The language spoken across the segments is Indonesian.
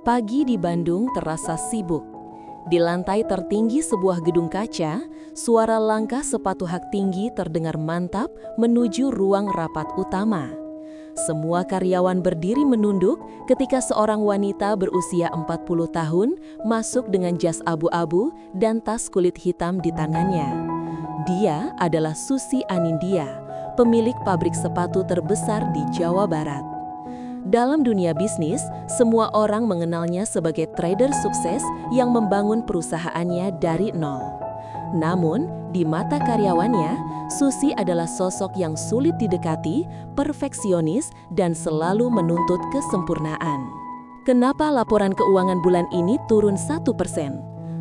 Pagi di Bandung terasa sibuk. Di lantai tertinggi sebuah gedung kaca, suara langkah sepatu hak tinggi terdengar mantap menuju ruang rapat utama. Semua karyawan berdiri menunduk ketika seorang wanita berusia 40 tahun masuk dengan jas abu-abu dan tas kulit hitam di tangannya. Dia adalah Susi Anindya, pemilik pabrik sepatu terbesar di Jawa Barat. Dalam dunia bisnis, semua orang mengenalnya sebagai trader sukses yang membangun perusahaannya dari nol. Namun, di mata karyawannya, Susi adalah sosok yang sulit didekati, perfeksionis, dan selalu menuntut kesempurnaan. Kenapa laporan keuangan bulan ini turun 1%?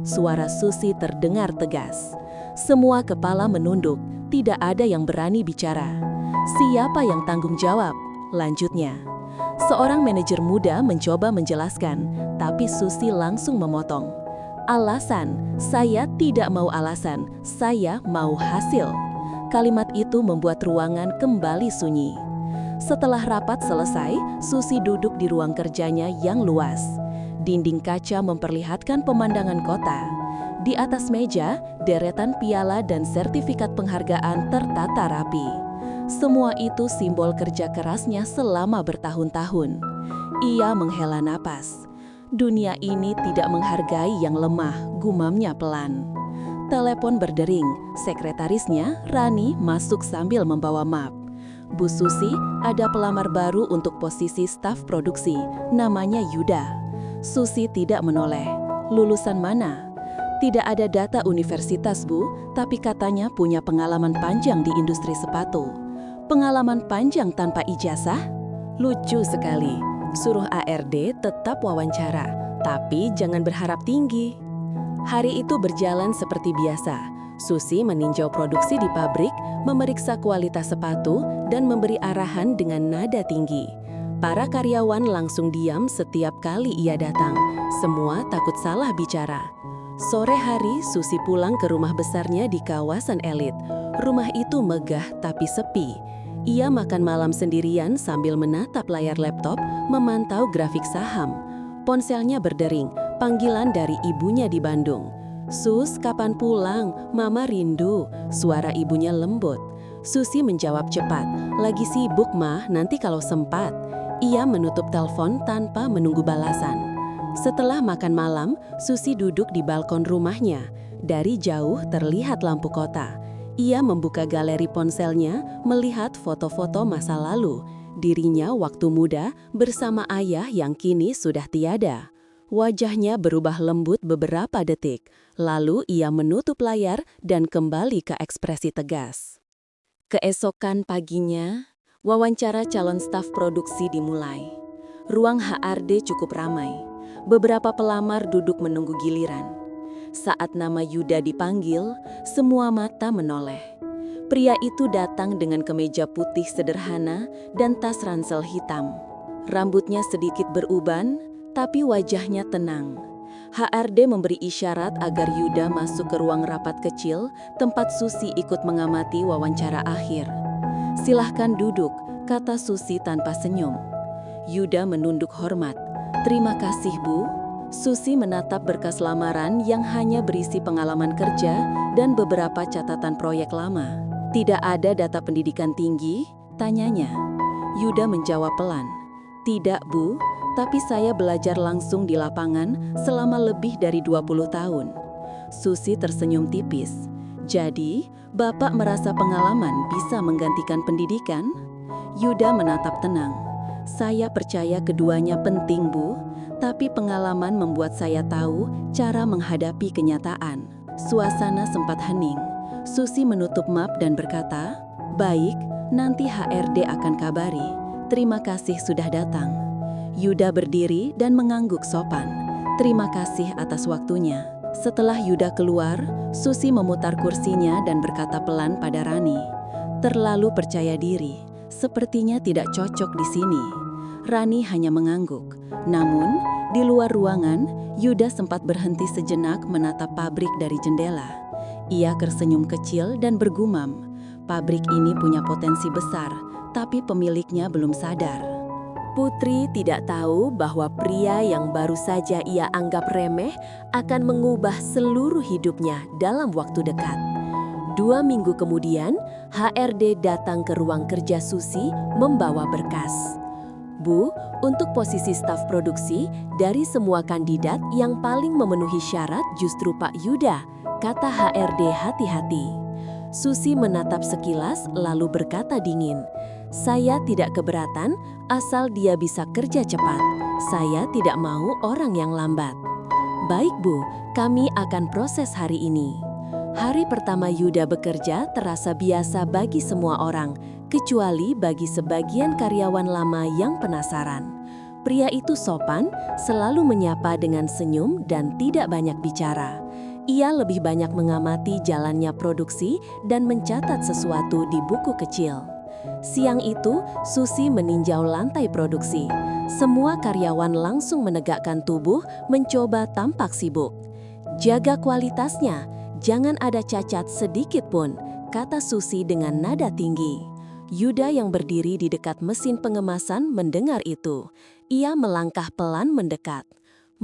Suara Susi terdengar tegas. Semua kepala menunduk, tidak ada yang berani bicara. Siapa yang tanggung jawab? Lanjutnya. Seorang manajer muda mencoba menjelaskan, tapi Susi langsung memotong. Alasan, saya tidak mau alasan, saya mau hasil. Kalimat itu membuat ruangan kembali sunyi. Setelah rapat selesai, Susi duduk di ruang kerjanya yang luas. Dinding kaca memperlihatkan pemandangan kota. Di atas meja, deretan piala dan sertifikat penghargaan tertata rapi. Semua itu simbol kerja kerasnya selama bertahun-tahun. Ia menghela napas. Dunia ini tidak menghargai yang lemah, gumamnya pelan. Telepon berdering, sekretarisnya, Rani, masuk sambil membawa map. Bu Susi, ada pelamar baru untuk posisi staf produksi, namanya Yuda. Susi tidak menoleh. Lulusan mana? Tidak ada data universitas, Bu, tapi katanya punya pengalaman panjang di industri sepatu. Pengalaman panjang tanpa ijazah? Lucu sekali. Suruh ARD tetap wawancara, tapi jangan berharap tinggi. Hari itu berjalan seperti biasa. Susi meninjau produksi di pabrik, memeriksa kualitas sepatu, dan memberi arahan dengan nada tinggi. Para karyawan langsung diam setiap kali ia datang. Semua takut salah bicara. Sore hari, Susi pulang ke rumah besarnya di kawasan elit. Rumah itu megah tapi sepi. Ia makan malam sendirian sambil menatap layar laptop, memantau grafik saham. Ponselnya berdering, panggilan dari ibunya di Bandung. "Sus, kapan pulang? Mama rindu." Suara ibunya lembut. Susi menjawab cepat, "Lagi sibuk, Mah, nanti kalau sempat." Ia menutup telepon tanpa menunggu balasan. Setelah makan malam, Susi duduk di balkon rumahnya. Dari jauh terlihat lampu kota. Ia membuka galeri ponselnya, melihat foto-foto masa lalu. Dirinya waktu muda bersama ayah yang kini sudah tiada. Wajahnya berubah lembut beberapa detik. Lalu ia menutup layar dan kembali ke ekspresi tegas. Keesokan paginya, wawancara calon staf produksi dimulai. Ruang HRD cukup ramai. Beberapa pelamar duduk menunggu giliran. Saat nama Yuda dipanggil, semua mata menoleh. Pria itu datang dengan kemeja putih sederhana dan tas ransel hitam. Rambutnya sedikit beruban, tapi wajahnya tenang. HRD memberi isyarat agar Yuda masuk ke ruang rapat kecil, tempat Susi ikut mengamati wawancara akhir. "Silahkan duduk," kata Susi tanpa senyum. Yuda menunduk hormat. "Terima kasih, Bu." Susi menatap berkas lamaran yang hanya berisi pengalaman kerja dan beberapa catatan proyek lama. "Tidak ada data pendidikan tinggi?" tanyanya. Yuda menjawab pelan. "Tidak, Bu, tapi saya belajar langsung di lapangan selama lebih dari 20 tahun. Susi tersenyum tipis. "Jadi, Bapak merasa pengalaman bisa menggantikan pendidikan?" Yuda menatap tenang. "Saya percaya keduanya penting, Bu. Tapi pengalaman membuat saya tahu cara menghadapi kenyataan." Suasana sempat hening. Susi menutup map dan berkata, "Baik, nanti HRD akan kabari. Terima kasih sudah datang." Yuda berdiri dan mengangguk sopan. "Terima kasih atas waktunya." Setelah Yuda keluar, Susi memutar kursinya dan berkata pelan pada Rani, "Terlalu percaya diri, sepertinya tidak cocok di sini." Rani hanya mengangguk. Namun, di luar ruangan, Yuda sempat berhenti sejenak menatap pabrik dari jendela. Ia tersenyum kecil dan bergumam, "Pabrik ini punya potensi besar, tapi pemiliknya belum sadar." Putri tidak tahu bahwa pria yang baru saja ia anggap remeh akan mengubah seluruh hidupnya dalam waktu dekat. 2 minggu kemudian, HRD datang ke ruang kerja Susi membawa berkas. Bu, untuk posisi staf produksi, dari semua kandidat yang paling memenuhi syarat justru Pak Yuda, kata HRD hati-hati. Susi menatap sekilas lalu berkata dingin, "Saya tidak keberatan asal dia bisa kerja cepat. Saya tidak mau orang yang lambat." "Baik Bu, kami akan proses hari ini." Hari pertama Yuda bekerja terasa biasa bagi semua orang, kecuali bagi sebagian karyawan lama yang penasaran. Pria itu sopan, selalu menyapa dengan senyum dan tidak banyak bicara. Ia lebih banyak mengamati jalannya produksi dan mencatat sesuatu di buku kecil. Siang itu, Susi meninjau lantai produksi. Semua karyawan langsung menegakkan tubuh, mencoba tampak sibuk. "Jaga kualitasnya, jangan ada cacat sedikit pun," kata Susi dengan nada tinggi. Yuda yang berdiri di dekat mesin pengemasan mendengar itu. Ia melangkah pelan mendekat.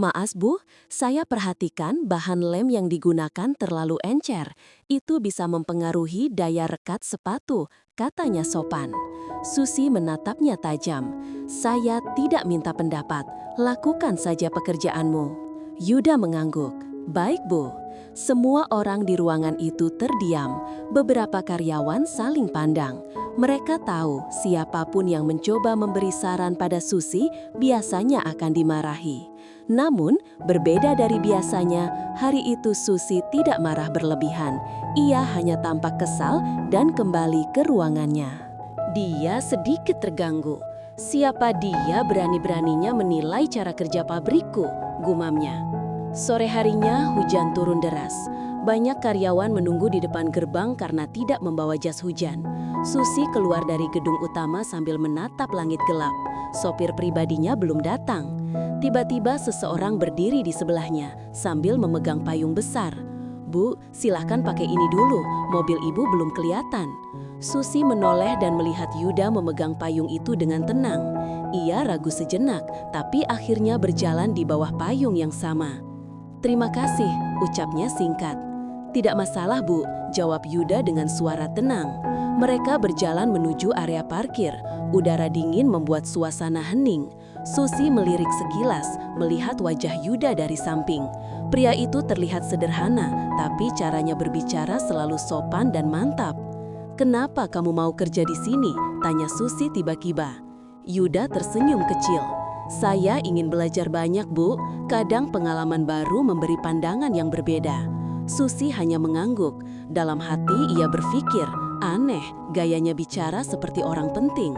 "Maaf Bu, saya perhatikan bahan lem yang digunakan terlalu encer. Itu bisa mempengaruhi daya rekat sepatu," katanya sopan. Susi menatapnya tajam. "Saya tidak minta pendapat, lakukan saja pekerjaanmu." Yuda mengangguk. "Baik Bu." Semua orang di ruangan itu terdiam. Beberapa karyawan saling pandang. Mereka tahu siapapun yang mencoba memberi saran pada Susi biasanya akan dimarahi. Namun, berbeda dari biasanya, hari itu Susi tidak marah berlebihan. Ia hanya tampak kesal dan kembali ke ruangannya. Dia sedikit terganggu. "Siapa dia berani-beraninya menilai cara kerja pabrikku?" gumamnya. Sore harinya hujan turun deras. Banyak karyawan menunggu di depan gerbang karena tidak membawa jas hujan. Susi keluar dari gedung utama sambil menatap langit gelap. Sopir pribadinya belum datang. Tiba-tiba seseorang berdiri di sebelahnya sambil memegang payung besar. "Bu, silahkan pakai ini dulu, mobil ibu belum kelihatan." Susi menoleh dan melihat Yuda memegang payung itu dengan tenang. Ia ragu sejenak, tapi akhirnya berjalan di bawah payung yang sama. "Terima kasih," ucapnya singkat. "Tidak masalah Bu," jawab Yuda dengan suara tenang. Mereka berjalan menuju area parkir. Udara dingin membuat suasana hening. Susi melirik sekilas, melihat wajah Yuda dari samping. Pria itu terlihat sederhana, tapi caranya berbicara selalu sopan dan mantap. "Kenapa kamu mau kerja di sini?" tanya Susi tiba-tiba. Yuda tersenyum kecil. "Saya ingin belajar banyak, Bu. Kadang pengalaman baru memberi pandangan yang berbeda." Susi hanya mengangguk. Dalam hati ia berpikir, aneh, gayanya bicara seperti orang penting.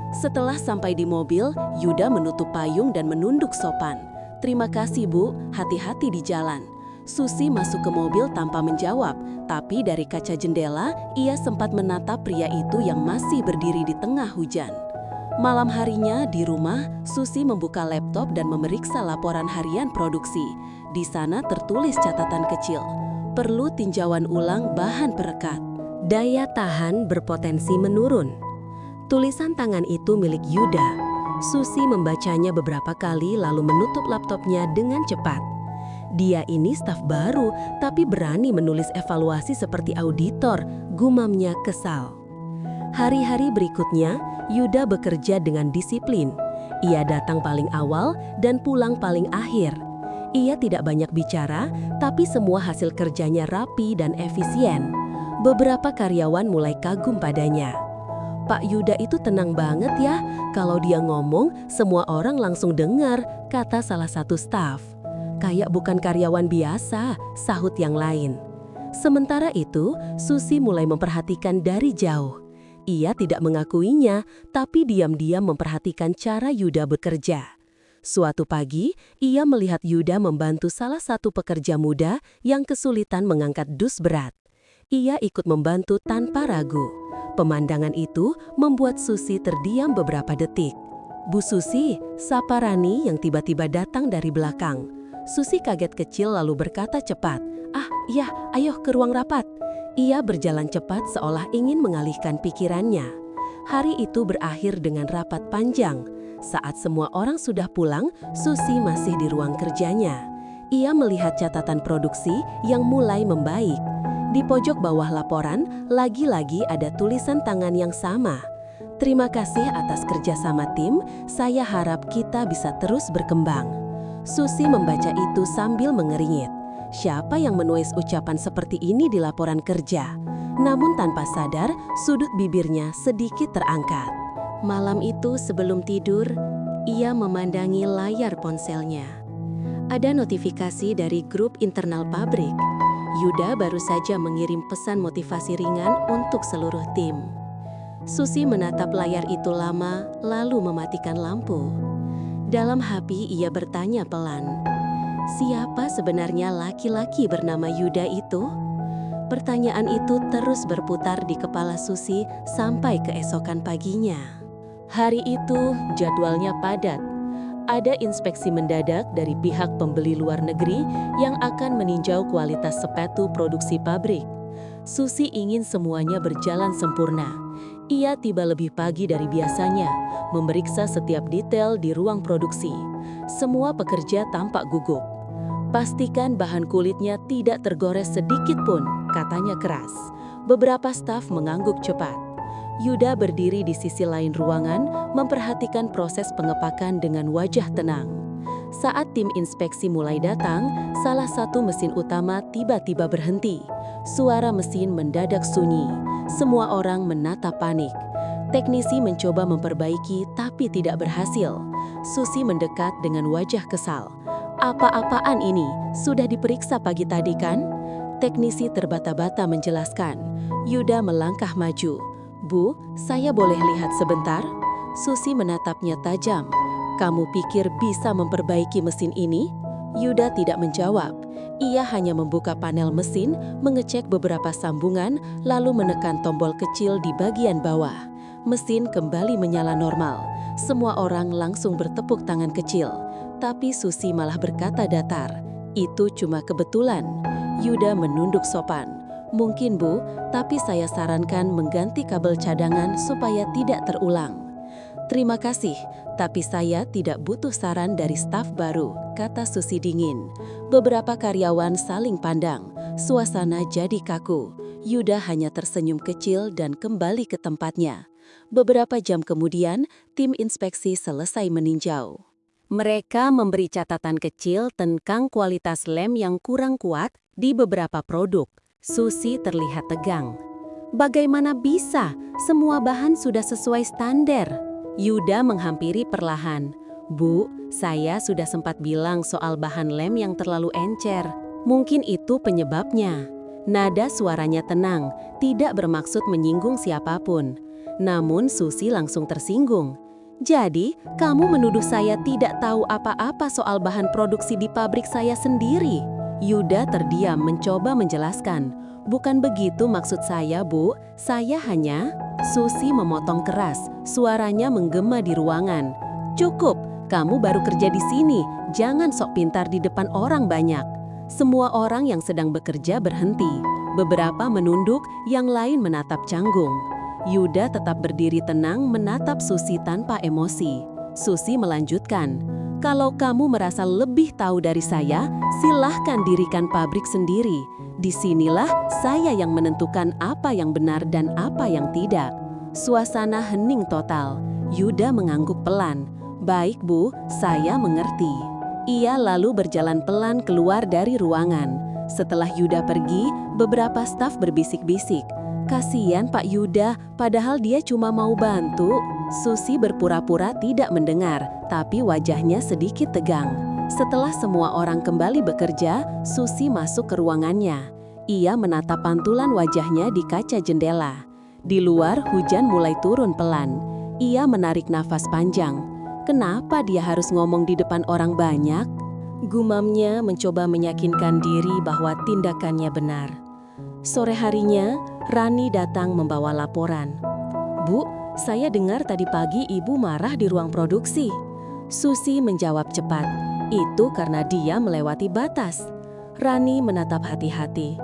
Setelah sampai di mobil, Yuda menutup payung dan menunduk sopan. "Terima kasih, Bu. Hati-hati di jalan." Susi masuk ke mobil tanpa menjawab, tapi dari kaca jendela, ia sempat menatap pria itu yang masih berdiri di tengah hujan. Malam harinya di rumah, Susi membuka laptop dan memeriksa laporan harian produksi. Di sana tertulis catatan kecil. "Perlu tinjauan ulang bahan perekat. Daya tahan berpotensi menurun." Tulisan tangan itu milik Yuda. Susi membacanya beberapa kali lalu menutup laptopnya dengan cepat. Dia ini staf baru, tapi berani menulis evaluasi seperti auditor, gumamnya kesal. Hari-hari berikutnya, Yuda bekerja dengan disiplin. Ia datang paling awal dan pulang paling akhir. Ia tidak banyak bicara, tapi semua hasil kerjanya rapi dan efisien. Beberapa karyawan mulai kagum padanya. "Pak Yuda itu tenang banget ya, kalau dia ngomong semua orang langsung dengar," kata salah satu staf. "Kayak bukan karyawan biasa," sahut yang lain. Sementara itu, Susi mulai memperhatikan dari jauh. Ia tidak mengakuinya, tapi diam-diam memperhatikan cara Yuda bekerja. Suatu pagi, ia melihat Yuda membantu salah satu pekerja muda yang kesulitan mengangkat dus berat. Ia ikut membantu tanpa ragu. Pemandangan itu membuat Susi terdiam beberapa detik. "Bu Susi," sapa Rani yang tiba-tiba datang dari belakang. Susi kaget kecil lalu berkata cepat, "Ah, iya, ayo ke ruang rapat." Ia berjalan cepat seolah ingin mengalihkan pikirannya. Hari itu berakhir dengan rapat panjang. Saat semua orang sudah pulang, Susi masih di ruang kerjanya. Ia melihat catatan produksi yang mulai membaik. Di pojok bawah laporan, lagi-lagi ada tulisan tangan yang sama. Terima kasih atas kerjasama tim, saya harap kita bisa terus berkembang. Susi membaca itu sambil mengeringit. Siapa yang menulis ucapan seperti ini di laporan kerja? Namun tanpa sadar, sudut bibirnya sedikit terangkat. Malam itu sebelum tidur, ia memandangi layar ponselnya. Ada notifikasi dari grup internal pabrik. Yuda baru saja mengirim pesan motivasi ringan untuk seluruh tim. Susi menatap layar itu lama, lalu mematikan lampu. Dalam hati ia bertanya pelan, siapa sebenarnya laki-laki bernama Yuda itu? Pertanyaan itu terus berputar di kepala Susi sampai keesokan paginya. Hari itu jadwalnya padat. Ada inspeksi mendadak dari pihak pembeli luar negeri yang akan meninjau kualitas sepatu produksi pabrik. Susi ingin semuanya berjalan sempurna. Ia tiba lebih pagi dari biasanya, memeriksa setiap detail di ruang produksi. Semua pekerja tampak gugup. Pastikan bahan kulitnya tidak tergores sedikit pun, katanya keras. Beberapa staf mengangguk cepat. Yuda berdiri di sisi lain ruangan, memperhatikan proses pengepakan dengan wajah tenang. Saat tim inspeksi mulai datang, salah satu mesin utama tiba-tiba berhenti. Suara mesin mendadak sunyi. Semua orang menatap panik. Teknisi mencoba memperbaiki tapi tidak berhasil. Susi mendekat dengan wajah kesal. Apa-apaan ini? Sudah diperiksa pagi tadi kan? Teknisi terbata-bata menjelaskan. Yuda melangkah maju. Bu, saya boleh lihat sebentar? Susi menatapnya tajam. Kamu pikir bisa memperbaiki mesin ini? Yuda tidak menjawab. Ia hanya membuka panel mesin, mengecek beberapa sambungan, lalu menekan tombol kecil di bagian bawah. Mesin kembali menyala normal. Semua orang langsung bertepuk tangan kecil. Tapi Susi malah berkata datar, itu cuma kebetulan. Yuda menunduk sopan. Mungkin Bu, tapi saya sarankan mengganti kabel cadangan supaya tidak terulang. Terima kasih, tapi saya tidak butuh saran dari staf baru, kata Susi dingin. Beberapa karyawan saling pandang, suasana jadi kaku. Yuda hanya tersenyum kecil dan kembali ke tempatnya. Beberapa jam kemudian, tim inspeksi selesai meninjau. Mereka memberi catatan kecil tentang kualitas lem yang kurang kuat di beberapa produk. Susi terlihat tegang. Bagaimana bisa? Semua bahan sudah sesuai standar. Yuda menghampiri perlahan. Bu, saya sudah sempat bilang soal bahan lem yang terlalu encer. Mungkin itu penyebabnya. Nada suaranya tenang, tidak bermaksud menyinggung siapapun. Namun Susi langsung tersinggung. Jadi, kamu menuduh saya tidak tahu apa-apa soal bahan produksi di pabrik saya sendiri? Yuda terdiam mencoba menjelaskan. Bukan begitu maksud saya, Bu. Saya hanya... Susi memotong keras, suaranya menggema di ruangan. Cukup, kamu baru kerja di sini. Jangan sok pintar di depan orang banyak. Semua orang yang sedang bekerja berhenti. Beberapa menunduk, yang lain menatap canggung. Yuda tetap berdiri tenang menatap Susi tanpa emosi. Susi melanjutkan. Kalau kamu merasa lebih tahu dari saya, silahkan dirikan pabrik sendiri. Disinilah saya yang menentukan apa yang benar dan apa yang tidak. Suasana hening total. Yuda mengangguk pelan. Baik Bu, saya mengerti. Ia lalu berjalan pelan keluar dari ruangan. Setelah Yuda pergi, beberapa staf berbisik-bisik. Kasian Pak Yuda, padahal dia cuma mau bantu. Susi berpura-pura tidak mendengar, tapi wajahnya sedikit tegang. Setelah semua orang kembali bekerja, Susi masuk ke ruangannya. Ia menatap pantulan wajahnya di kaca jendela. Di luar, hujan mulai turun pelan. Ia menarik nafas panjang. Kenapa dia harus ngomong di depan orang banyak? Gumamnya mencoba meyakinkan diri bahwa tindakannya benar. Sore harinya, Rani datang membawa laporan. Bu, saya dengar tadi pagi Ibu marah di ruang produksi. Susi menjawab cepat. Itu karena dia melewati batas. Rani menatap hati-hati.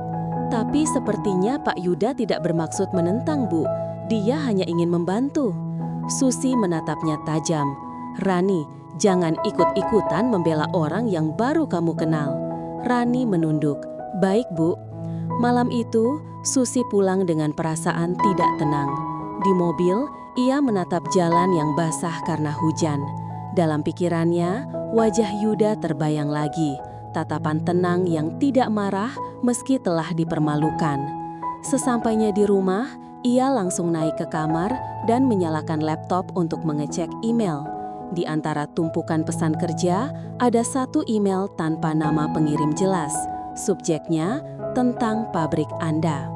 Tapi sepertinya Pak Yuda tidak bermaksud menentang, Bu. Dia hanya ingin membantu. Susi menatapnya tajam. "Rani, jangan ikut-ikutan membela orang yang baru kamu kenal." Rani menunduk. "Baik, Bu." Malam itu, Susi pulang dengan perasaan tidak tenang. Di mobil, ia menatap jalan yang basah karena hujan. Dalam pikirannya, wajah Yuda terbayang lagi. Tatapan tenang yang tidak marah meski telah dipermalukan. Sesampainya di rumah, ia langsung naik ke kamar dan menyalakan laptop untuk mengecek email. Di antara tumpukan pesan kerja, ada satu email tanpa nama pengirim jelas. Subjeknya tentang pabrik Anda.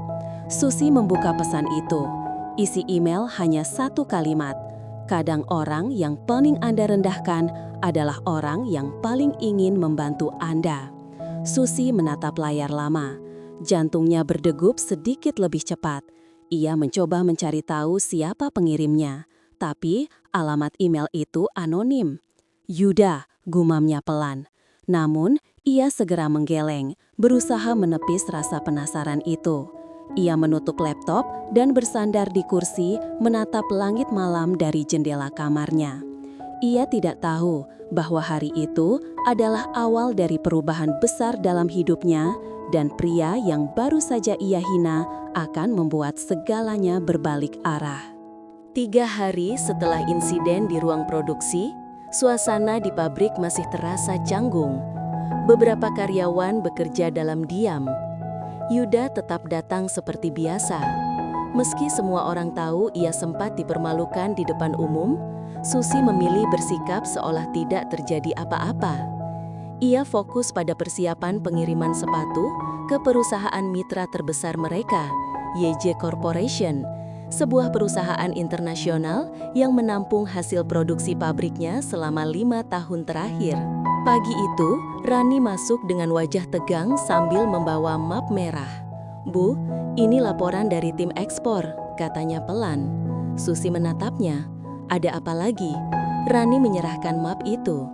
Susi membuka pesan itu. Isi email hanya satu kalimat. "Kadang orang yang paling Anda rendahkan adalah orang yang paling ingin membantu Anda." Susi menatap layar lama. Jantungnya berdegup sedikit lebih cepat. Ia mencoba mencari tahu siapa pengirimnya. Tapi alamat email itu anonim. "Yuda," gumamnya pelan. Namun, ia segera menggeleng, berusaha menepis rasa penasaran itu. Ia menutup laptop dan bersandar di kursi, menatap langit malam dari jendela kamarnya. Ia tidak tahu bahwa hari itu adalah awal dari perubahan besar dalam hidupnya, dan pria yang baru saja ia hina akan membuat segalanya berbalik arah. 3 hari setelah insiden di ruang produksi, suasana di pabrik masih terasa canggung. Beberapa karyawan bekerja dalam diam. Yuda tetap datang seperti biasa. Meski semua orang tahu ia sempat dipermalukan di depan umum, Susi memilih bersikap seolah tidak terjadi apa-apa. Ia fokus pada persiapan pengiriman sepatu ke perusahaan mitra terbesar mereka, YJ Corporation, sebuah perusahaan internasional yang menampung hasil produksi pabriknya selama 5 tahun terakhir. Pagi itu, Rani masuk dengan wajah tegang sambil membawa map merah. "Bu, ini laporan dari tim ekspor," katanya pelan. Susi menatapnya. "Ada apa lagi?" Rani menyerahkan map itu.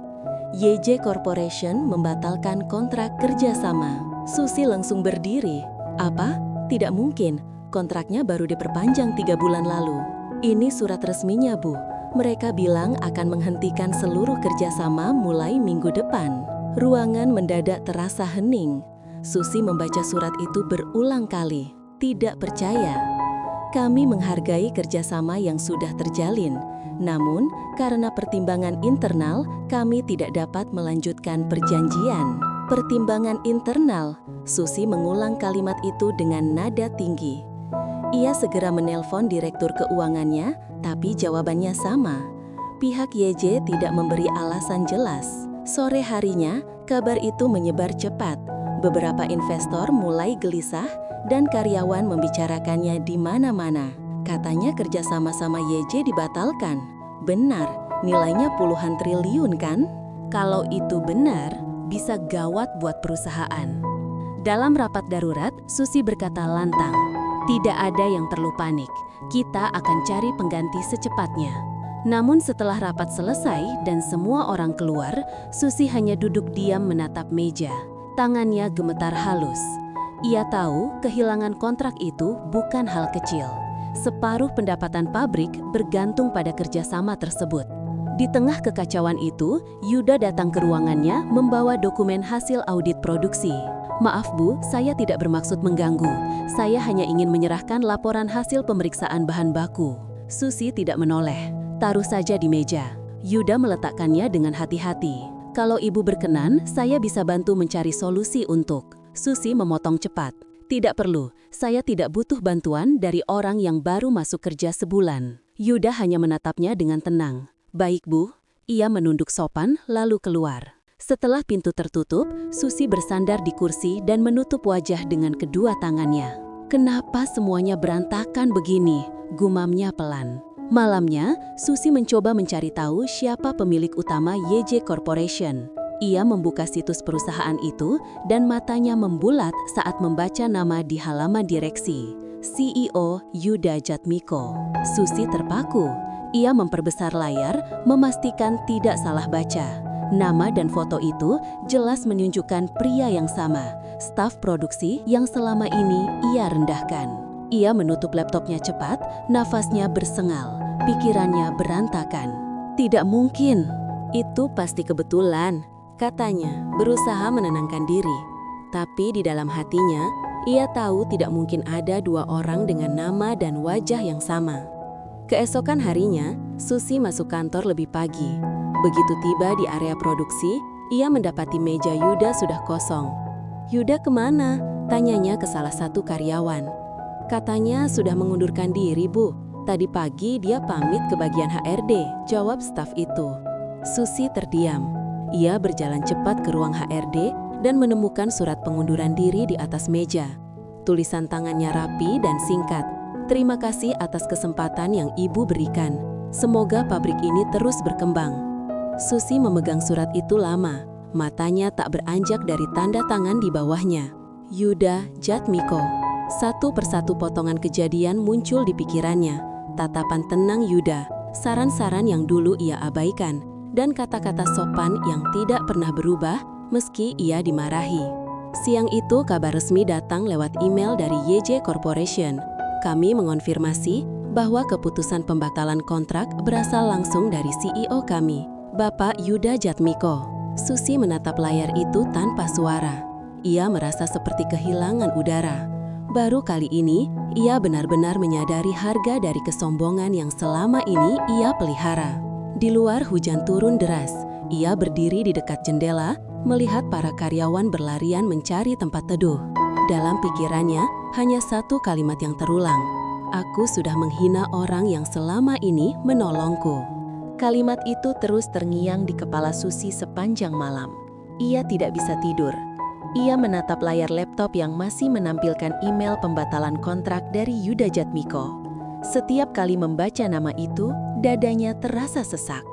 "YJ Corporation membatalkan kontrak kerjasama." Susi langsung berdiri. "Apa? Tidak mungkin. Kontraknya baru diperpanjang 3 bulan lalu." "Ini surat resminya, Bu. Mereka bilang akan menghentikan seluruh kerjasama mulai minggu depan." Ruangan mendadak terasa hening. Susi membaca surat itu berulang kali. Tidak percaya. "Kami menghargai kerjasama yang sudah terjalin. Namun, karena pertimbangan internal, kami tidak dapat melanjutkan perjanjian." "Pertimbangan internal?" Susi mengulang kalimat itu dengan nada tinggi. Ia segera menelpon direktur keuangannya, tapi jawabannya sama. Pihak YJ tidak memberi alasan jelas. Sore harinya, kabar itu menyebar cepat. Beberapa investor mulai gelisah dan karyawan membicarakannya di mana-mana. Katanya kerjasama sama YJ dibatalkan. Benar, nilainya puluhan triliun kan? Kalau itu benar, bisa gawat buat perusahaan. Dalam rapat darurat, Susi berkata lantang, "Tidak ada yang perlu panik. Kita akan cari pengganti secepatnya." Namun setelah rapat selesai dan semua orang keluar, Susi hanya duduk diam menatap meja. Tangannya gemetar halus. Ia tahu kehilangan kontrak itu bukan hal kecil. Separuh pendapatan pabrik bergantung pada kerjasama tersebut. Di tengah kekacauan itu, Yuda datang ke ruangannya membawa dokumen hasil audit produksi. "Maaf Bu, saya tidak bermaksud mengganggu. Saya hanya ingin menyerahkan laporan hasil pemeriksaan bahan baku." Susi tidak menoleh. "Taruh saja di meja." Yuda meletakkannya dengan hati-hati. "Kalau Ibu berkenan, saya bisa bantu mencari solusi untuk..." Susi memotong cepat. "Tidak perlu, saya tidak butuh bantuan dari orang yang baru masuk kerja sebulan." Yuda hanya menatapnya dengan tenang. "Baik Bu." Ia menunduk sopan lalu keluar. Setelah pintu tertutup, Susi bersandar di kursi dan menutup wajah dengan kedua tangannya. "Kenapa semuanya berantakan begini?" gumamnya pelan. Malamnya, Susi mencoba mencari tahu siapa pemilik utama YJ Corporation. Ia membuka situs perusahaan itu dan matanya membulat saat membaca nama di halaman direksi. CEO Yuda Jatmiko. Susi terpaku. Ia memperbesar layar, memastikan tidak salah baca. Nama dan foto itu jelas menunjukkan pria yang sama, staf produksi yang selama ini ia rendahkan. Ia menutup laptopnya cepat, nafasnya bersengal, pikirannya berantakan. Tidak mungkin. Itu pasti kebetulan, katanya, berusaha menenangkan diri. Tapi di dalam hatinya, ia tahu tidak mungkin ada dua orang dengan nama dan wajah yang sama. Keesokan harinya, Susi masuk kantor lebih pagi. Begitu tiba di area produksi, ia mendapati meja Yuda sudah kosong. "Yuda kemana?" tanyanya ke salah satu karyawan. "Katanya sudah mengundurkan diri, Bu. Tadi pagi dia pamit ke bagian HRD," jawab staf itu. Susi terdiam. Ia berjalan cepat ke ruang HRD dan menemukan surat pengunduran diri di atas meja. Tulisan tangannya rapi dan singkat. "Terima kasih atas kesempatan yang Ibu berikan. Semoga pabrik ini terus berkembang." Susi memegang surat itu lama. Matanya tak beranjak dari tanda tangan di bawahnya. Yuda Jatmiko. Satu persatu potongan kejadian muncul di pikirannya. Tatapan tenang Yuda, saran-saran yang dulu ia abaikan, dan kata-kata sopan yang tidak pernah berubah meski ia dimarahi. Siang itu kabar resmi datang lewat email dari YJ Corporation. "Kami mengonfirmasi bahwa keputusan pembatalan kontrak berasal langsung dari CEO kami, Bapak Yuda Jatmiko." Susi menatap layar itu tanpa suara. Ia merasa seperti kehilangan udara. Baru kali ini, ia benar-benar menyadari harga dari kesombongan yang selama ini ia pelihara. Di luar hujan turun deras. Ia berdiri di dekat jendela, melihat para karyawan berlarian mencari tempat teduh. Dalam pikirannya, hanya satu kalimat yang terulang. "Aku sudah menghina orang yang selama ini menolongku." Kalimat itu terus terngiang di kepala Susi sepanjang malam. Ia tidak bisa tidur. Ia menatap layar laptop yang masih menampilkan email pembatalan kontrak dari Yuda Jatmiko. Setiap kali membaca nama itu, dadanya terasa sesak.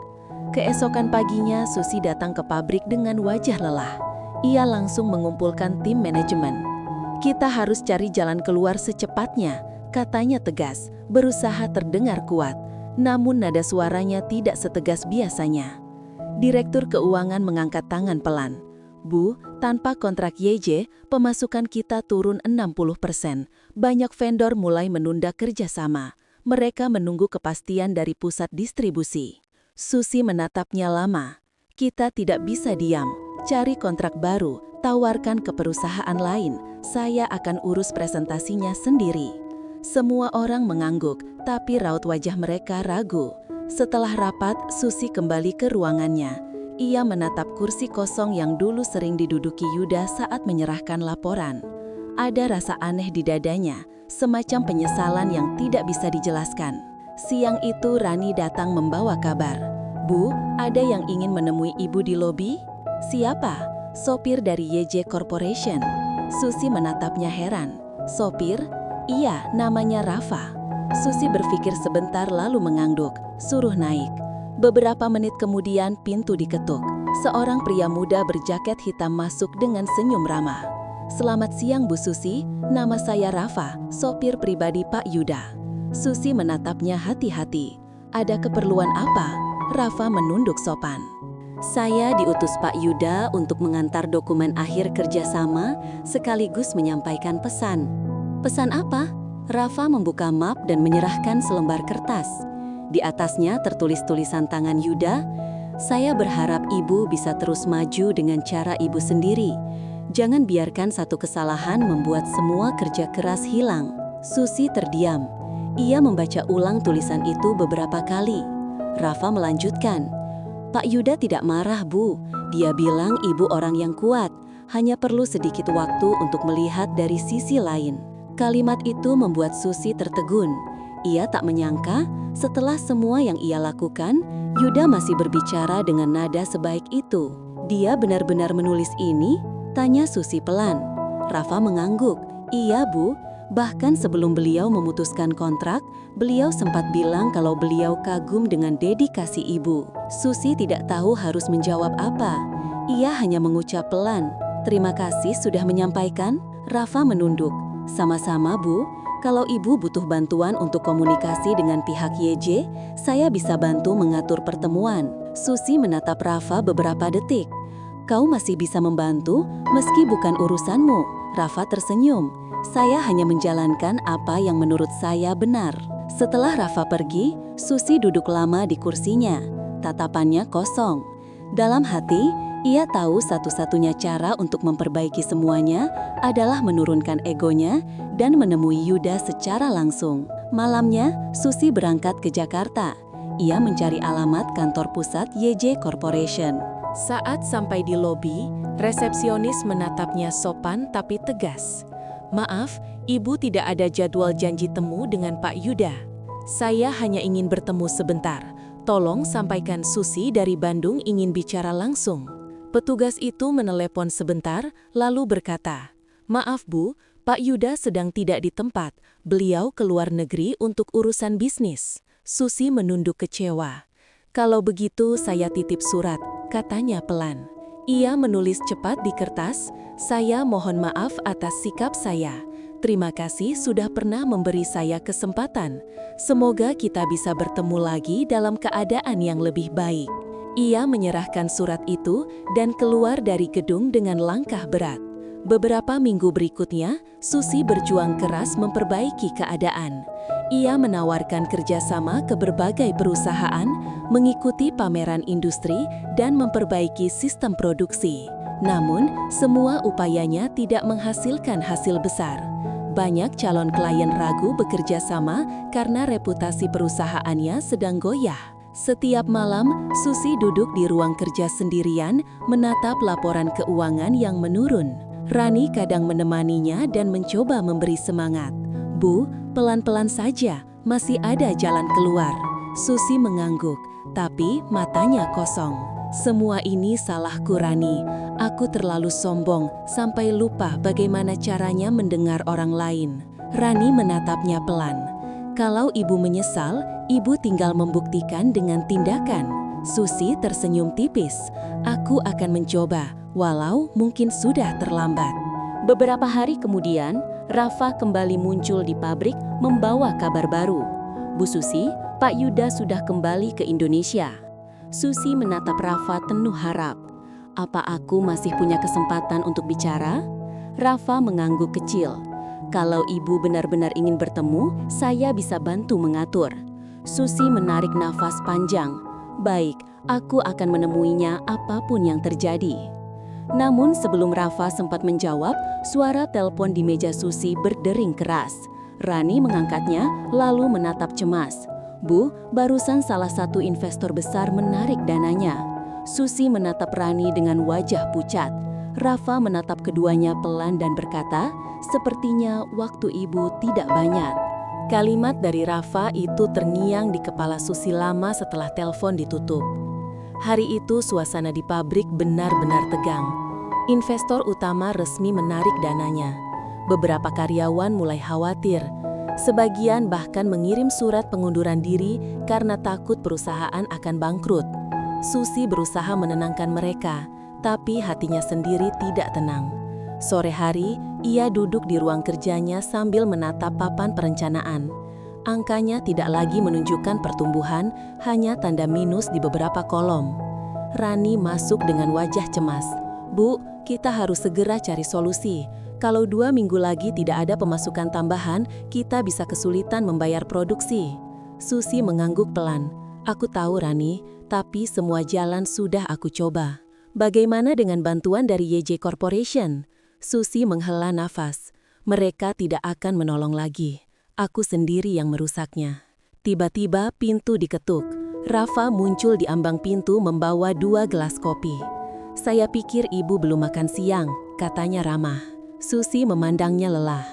Keesokan paginya, Susi datang ke pabrik dengan wajah lelah. Ia langsung mengumpulkan tim manajemen. "Kita harus cari jalan keluar secepatnya," katanya tegas, berusaha terdengar kuat. Namun nada suaranya tidak setegas biasanya. Direktur keuangan mengangkat tangan pelan. "Bu, tanpa kontrak YJ, pemasukan kita turun 60%. Banyak vendor mulai menunda kerjasama. Mereka menunggu kepastian dari pusat distribusi." Susi menatapnya lama. "Kita tidak bisa diam. Cari kontrak baru, tawarkan ke perusahaan lain. Saya akan urus presentasinya sendiri." Semua orang mengangguk, tapi raut wajah mereka ragu. Setelah rapat, Susi kembali ke ruangannya. Ia menatap kursi kosong yang dulu sering diduduki Yuda saat menyerahkan laporan. Ada rasa aneh di dadanya, semacam penyesalan yang tidak bisa dijelaskan. Siang itu Rani datang membawa kabar. "Bu, ada yang ingin menemui Ibu di lobi?" "Siapa?" "Sopir dari YJ Corporation." Susi menatapnya heran. "Sopir?" "Iya, namanya Rafa." Susi berpikir sebentar lalu mengangguk, suruh naik. Beberapa menit kemudian pintu diketuk. Seorang pria muda berjaket hitam masuk dengan senyum ramah. "Selamat siang Bu Susi, nama saya Rafa, sopir pribadi Pak Yuda." Susi menatapnya hati-hati. "Ada keperluan apa?" Rafa menunduk sopan. "Saya diutus Pak Yuda untuk mengantar dokumen akhir kerjasama sekaligus menyampaikan pesan." "Pesan apa?" Rafa membuka map dan menyerahkan selembar kertas. Di atasnya tertulis tulisan tangan Yuda, "Saya berharap Ibu bisa terus maju dengan cara Ibu sendiri. Jangan biarkan satu kesalahan membuat semua kerja keras hilang." Susi terdiam. Ia membaca ulang tulisan itu beberapa kali. Rafa melanjutkan, "Pak Yuda tidak marah, Bu. Dia bilang Ibu orang yang kuat, hanya perlu sedikit waktu untuk melihat dari sisi lain." Kalimat itu membuat Susi tertegun. Ia tak menyangka, setelah semua yang ia lakukan, Yuda masih berbicara dengan nada sebaik itu. "Dia benar-benar menulis ini?" tanya Susi pelan. Rafa mengangguk. "Iya, Bu. Bahkan sebelum beliau memutuskan kontrak, beliau sempat bilang kalau beliau kagum dengan dedikasi Ibu." Susi tidak tahu harus menjawab apa. Ia hanya mengucap pelan, "Terima kasih sudah menyampaikan." Rafa menunduk. "Sama-sama, Bu. Kalau Ibu butuh bantuan untuk komunikasi dengan pihak YJ, saya bisa bantu mengatur pertemuan." Susi menatap Rafa beberapa detik. "Kau masih bisa membantu meski bukan urusanmu." Rafa tersenyum. "Saya hanya menjalankan apa yang menurut saya benar." Setelah Rafa pergi, Susi duduk lama di kursinya. Tatapannya kosong. Dalam hati, ia tahu satu-satunya cara untuk memperbaiki semuanya adalah menurunkan egonya dan menemui Yuda secara langsung. Malamnya, Susi berangkat ke Jakarta. Ia mencari alamat kantor pusat YJ Corporation. Saat sampai di lobi, resepsionis menatapnya sopan tapi tegas. "Maaf, Ibu tidak ada jadwal janji temu dengan Pak Yuda. Saya hanya ingin bertemu sebentar. Tolong sampaikan Susi dari Bandung ingin bicara langsung." Petugas itu menelepon sebentar, lalu berkata, "Maaf Bu, Pak Yuda sedang tidak di tempat. Beliau keluar negeri untuk urusan bisnis." Susi menunduk kecewa. "Kalau begitu saya titip surat," katanya pelan. Ia menulis cepat di kertas, "Saya mohon maaf atas sikap saya. Terima kasih sudah pernah memberi saya kesempatan. Semoga kita bisa bertemu lagi dalam keadaan yang lebih baik." Ia menyerahkan surat itu dan keluar dari gedung dengan langkah berat. Beberapa minggu berikutnya, Susi berjuang keras memperbaiki keadaan. Ia menawarkan kerjasama ke berbagai perusahaan, mengikuti pameran industri, dan memperbaiki sistem produksi. Namun, semua upayanya tidak menghasilkan hasil besar. Banyak calon klien ragu bekerja sama karena reputasi perusahaannya sedang goyah. Setiap malam, Susi duduk di ruang kerja sendirian, menatap laporan keuangan yang menurun. Rani kadang menemaninya dan mencoba memberi semangat. "Bu, pelan-pelan saja, masih ada jalan keluar." Susi mengangguk, tapi matanya kosong. "Semua ini salahku, Rani. Aku terlalu sombong sampai lupa bagaimana caranya mendengar orang lain." Rani menatapnya pelan. "Kalau Ibu menyesal, Ibu tinggal membuktikan dengan tindakan." Susi tersenyum tipis. "Aku akan mencoba, walau mungkin sudah terlambat." Beberapa hari kemudian, Rafa kembali muncul di pabrik membawa kabar baru. "Bu Susi, Pak Yuda sudah kembali ke Indonesia." Susi menatap Rafa penuh harap. "Apa aku masih punya kesempatan untuk bicara?" Rafa mengangguk kecil. "Kalau Ibu benar-benar ingin bertemu, saya bisa bantu mengatur." Susi menarik nafas panjang. "Baik, aku akan menemuinya apapun yang terjadi." Namun sebelum Rafa sempat menjawab, suara telepon di meja Susi berdering keras. Rani mengangkatnya, lalu menatap cemas. "Bu, barusan salah satu investor besar menarik dananya." Susi menatap Rani dengan wajah pucat. Rafa menatap keduanya pelan dan berkata, "Sepertinya waktu Ibu tidak banyak." Kalimat dari Rafa itu terngiang di kepala Susi lama setelah telepon ditutup. Hari itu suasana di pabrik benar-benar tegang. Investor utama resmi menarik dananya. Beberapa karyawan mulai khawatir. Sebagian bahkan mengirim surat pengunduran diri karena takut perusahaan akan bangkrut. Susi berusaha menenangkan mereka, tapi hatinya sendiri tidak tenang. Sore hari, ia duduk di ruang kerjanya sambil menatap papan perencanaan. Angkanya tidak lagi menunjukkan pertumbuhan, hanya tanda minus di beberapa kolom. Rani masuk dengan wajah cemas. "Bu, kita harus segera cari solusi. Kalau 2 minggu lagi tidak ada pemasukan tambahan, kita bisa kesulitan membayar produksi." Susi mengangguk pelan. "Aku tahu, Rani, tapi semua jalan sudah aku coba." "Bagaimana dengan bantuan dari YJ Corporation?" Susi menghela nafas. "Mereka tidak akan menolong lagi. Aku sendiri yang merusaknya." Tiba-tiba pintu diketuk. Rafa muncul di ambang pintu membawa 2 gelas kopi. "Saya pikir Ibu belum makan siang," katanya ramah. Susi memandangnya lelah.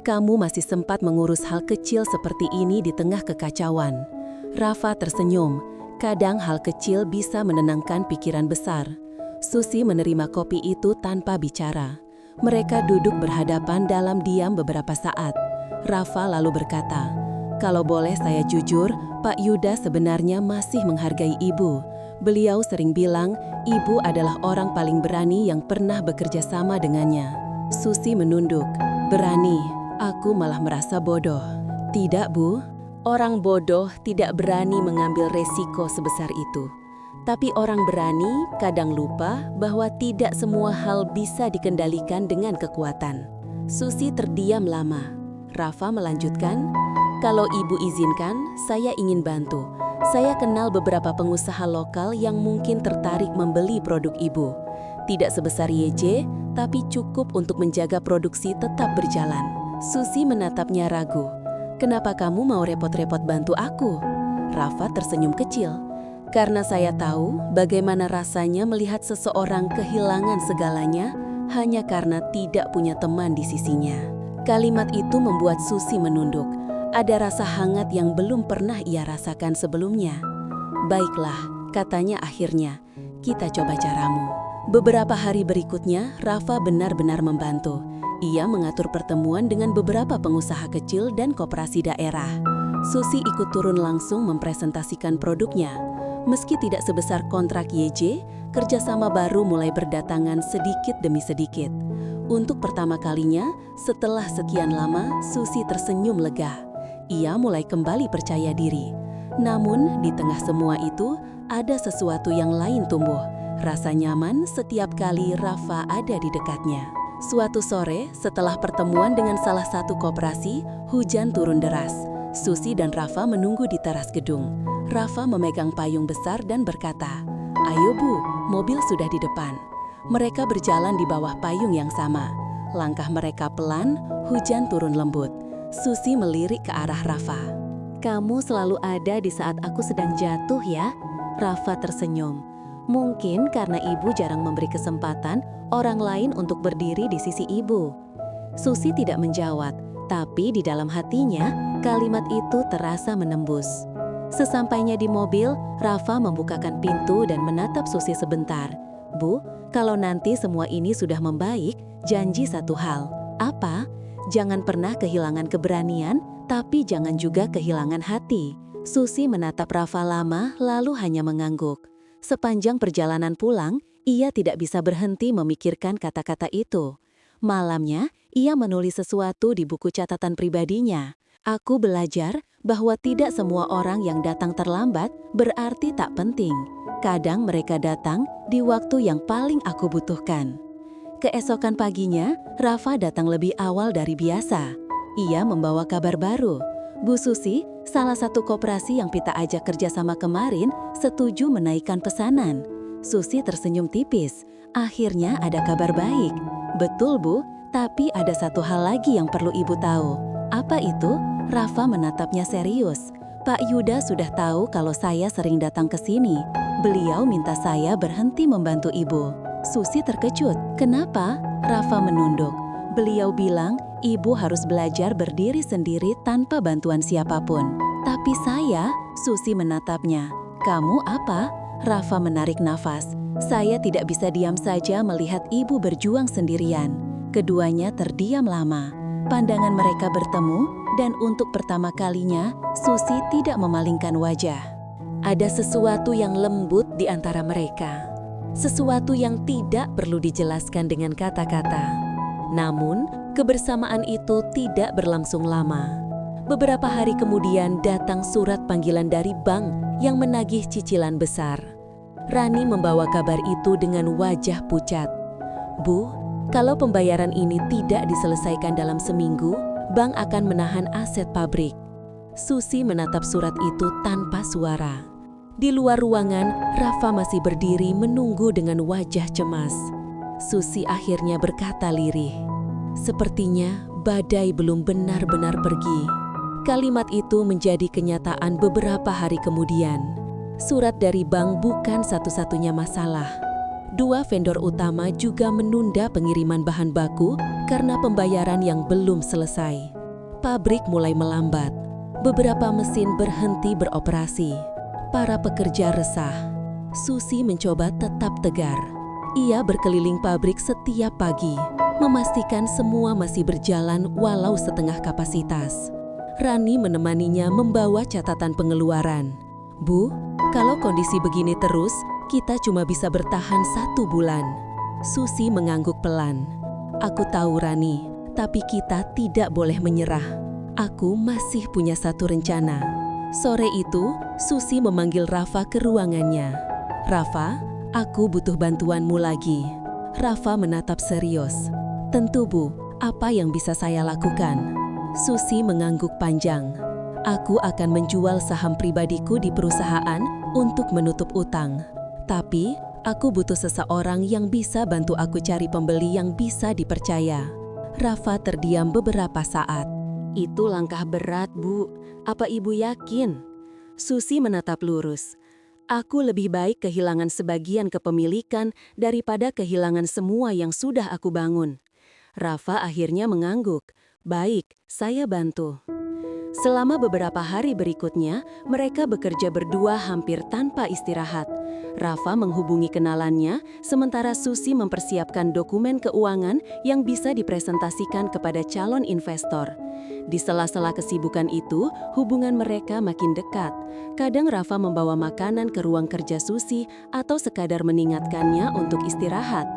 "Kamu masih sempat mengurus hal kecil seperti ini di tengah kekacauan." Rafa tersenyum. Kadang hal kecil bisa menenangkan pikiran besar. Susi menerima kopi itu tanpa bicara. Mereka duduk berhadapan dalam diam beberapa saat. Rafa lalu berkata, "Kalau boleh saya jujur, Pak Yuda sebenarnya masih menghargai Ibu. Beliau sering bilang, Ibu adalah orang paling berani yang pernah bekerja sama dengannya." Susi menunduk. "Berani? Aku malah merasa bodoh." "Tidak, Bu. Orang bodoh tidak berani mengambil resiko sebesar itu. Tapi orang berani kadang lupa bahwa tidak semua hal bisa dikendalikan dengan kekuatan." Susi terdiam lama. Rafa melanjutkan, "Kalau Ibu izinkan, saya ingin bantu. Saya kenal beberapa pengusaha lokal yang mungkin tertarik membeli produk ibu. Tidak sebesar YJ, tapi cukup untuk menjaga produksi tetap berjalan. Susi menatapnya ragu. Kenapa kamu mau repot-repot bantu aku? Rafa tersenyum kecil. Karena saya tahu bagaimana rasanya melihat seseorang kehilangan segalanya hanya karena tidak punya teman di sisinya. Kalimat itu membuat Susi menunduk. Ada rasa hangat yang belum pernah ia rasakan sebelumnya. Baiklah, katanya akhirnya, kita coba caramu. Beberapa hari berikutnya, Rafa benar-benar membantu. Ia mengatur pertemuan dengan beberapa pengusaha kecil dan koperasi daerah. Susi ikut turun langsung mempresentasikan produknya. Meski tidak sebesar kontrak YJ, kerjasama baru mulai berdatangan sedikit demi sedikit. Untuk pertama kalinya, setelah sekian lama, Susi tersenyum lega. Ia mulai kembali percaya diri. Namun, di tengah semua itu, ada sesuatu yang lain tumbuh. Rasa nyaman setiap kali Rafa ada di dekatnya. Suatu sore, setelah pertemuan dengan salah satu koperasi, hujan turun deras. Susi dan Rafa menunggu di teras gedung. Rafa memegang payung besar dan berkata, "Ayo Bu, mobil sudah di depan." Mereka berjalan di bawah payung yang sama. Langkah mereka pelan, hujan turun lembut. Susi melirik ke arah Rafa. "Kamu selalu ada di saat aku sedang jatuh ya?" Rafa tersenyum. Mungkin karena ibu jarang memberi kesempatan orang lain untuk berdiri di sisi ibu. Susi tidak menjawab, tapi di dalam hatinya kalimat itu terasa menembus. Sesampainya di mobil, Rafa membukakan pintu dan menatap Susi sebentar. "Bu, kalau nanti semua ini sudah membaik, janji satu hal." "Apa?" "Jangan pernah kehilangan keberanian, tapi jangan juga kehilangan hati." Susi menatap Rafa lama, lalu hanya mengangguk. Sepanjang perjalanan pulang, ia tidak bisa berhenti memikirkan kata-kata itu. Malamnya, ia menulis sesuatu di buku catatan pribadinya. "Aku belajar bahwa tidak semua orang yang datang terlambat berarti tak penting. Kadang mereka datang di waktu yang paling aku butuhkan." Keesokan paginya, Rafa datang lebih awal dari biasa. Ia membawa kabar baru. Bu Susi, salah satu koperasi yang Pita ajak kerjasama kemarin, setuju menaikkan pesanan. Susi tersenyum tipis. Akhirnya ada kabar baik. "Betul Bu, tapi ada satu hal lagi yang perlu Ibu tahu." "Apa itu?" Rafa menatapnya serius. "Pak Yuda sudah tahu kalau saya sering datang ke sini. Beliau minta saya berhenti membantu Ibu." Susi terkejut. "Kenapa?" Rafa menunduk. "Beliau bilang Ibu harus belajar berdiri sendiri tanpa bantuan siapapun." "Tapi saya..." Susi menatapnya. "Kamu apa?" Rafa menarik nafas. "Saya tidak bisa diam saja melihat Ibu berjuang sendirian." Keduanya terdiam lama. Pandangan mereka bertemu, dan untuk pertama kalinya, Susi tidak memalingkan wajah. Ada sesuatu yang lembut di antara mereka. Sesuatu yang tidak perlu dijelaskan dengan kata-kata. Namun, kebersamaan itu tidak berlangsung lama. Beberapa hari kemudian datang surat panggilan dari bank yang menagih cicilan besar. Rani membawa kabar itu dengan wajah pucat. "Bu, kalau pembayaran ini tidak diselesaikan dalam seminggu, bank akan menahan aset pabrik." Susi menatap surat itu tanpa suara. Di luar ruangan, Rafa masih berdiri menunggu dengan wajah cemas. Susi akhirnya berkata lirih, "Sepertinya badai belum benar-benar pergi." Kalimat itu menjadi kenyataan beberapa hari kemudian. Surat dari bank bukan satu-satunya masalah. Dua vendor utama juga menunda pengiriman bahan baku karena pembayaran yang belum selesai. Pabrik mulai melambat. Beberapa mesin berhenti beroperasi. Para pekerja resah. Susi mencoba tetap tegar. Ia berkeliling pabrik setiap pagi, memastikan semua masih berjalan walau setengah kapasitas. Rani menemaninya membawa catatan pengeluaran. "Bu, kalau kondisi begini terus, kita cuma bisa bertahan 1 bulan." Susi mengangguk pelan. "Aku tahu Rani, tapi kita tidak boleh menyerah. Aku masih punya satu rencana." Sore itu, Susi memanggil Rafa ke ruangannya. "Rafa, aku butuh bantuanmu lagi." Rafa menatap serius. "Tentu Bu, apa yang bisa saya lakukan?" Susi mengangguk panjang. Aku akan menjual saham pribadiku di perusahaan untuk menutup utang. Tapi, aku butuh seseorang yang bisa bantu aku cari pembeli yang bisa dipercaya. Rafa terdiam beberapa saat. Itu langkah berat, Bu. Apa Ibu yakin? Susi menatap lurus. Aku lebih baik kehilangan sebagian kepemilikan daripada kehilangan semua yang sudah aku bangun. Rafa akhirnya mengangguk. Baik, saya bantu. Selama beberapa hari berikutnya, mereka bekerja berdua hampir tanpa istirahat. Rafa menghubungi kenalannya, sementara Susi mempersiapkan dokumen keuangan yang bisa dipresentasikan kepada calon investor. Di sela-sela kesibukan itu, hubungan mereka makin dekat. Kadang Rafa membawa makanan ke ruang kerja Susi atau sekadar mengingatkannya untuk istirahat.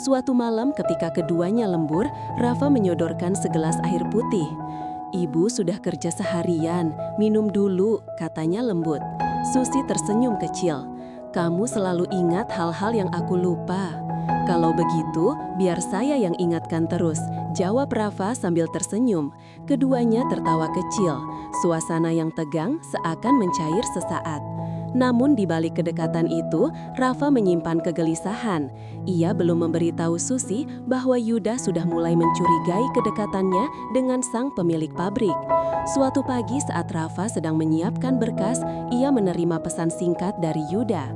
Suatu malam ketika keduanya lembur, Rafa menyodorkan segelas air putih. Ibu sudah kerja seharian, minum dulu, katanya lembut. Susi tersenyum kecil. Kamu selalu ingat hal-hal yang aku lupa. Kalau begitu, biar saya yang ingatkan terus, jawab Rafa sambil tersenyum. Keduanya tertawa kecil, suasana yang tegang seakan mencair sesaat. Namun di balik kedekatan itu, Rafa menyimpan kegelisahan. Ia belum memberitahu Susi bahwa Yuda sudah mulai mencurigai kedekatannya dengan sang pemilik pabrik. Suatu pagi saat Rafa sedang menyiapkan berkas, ia menerima pesan singkat dari Yuda.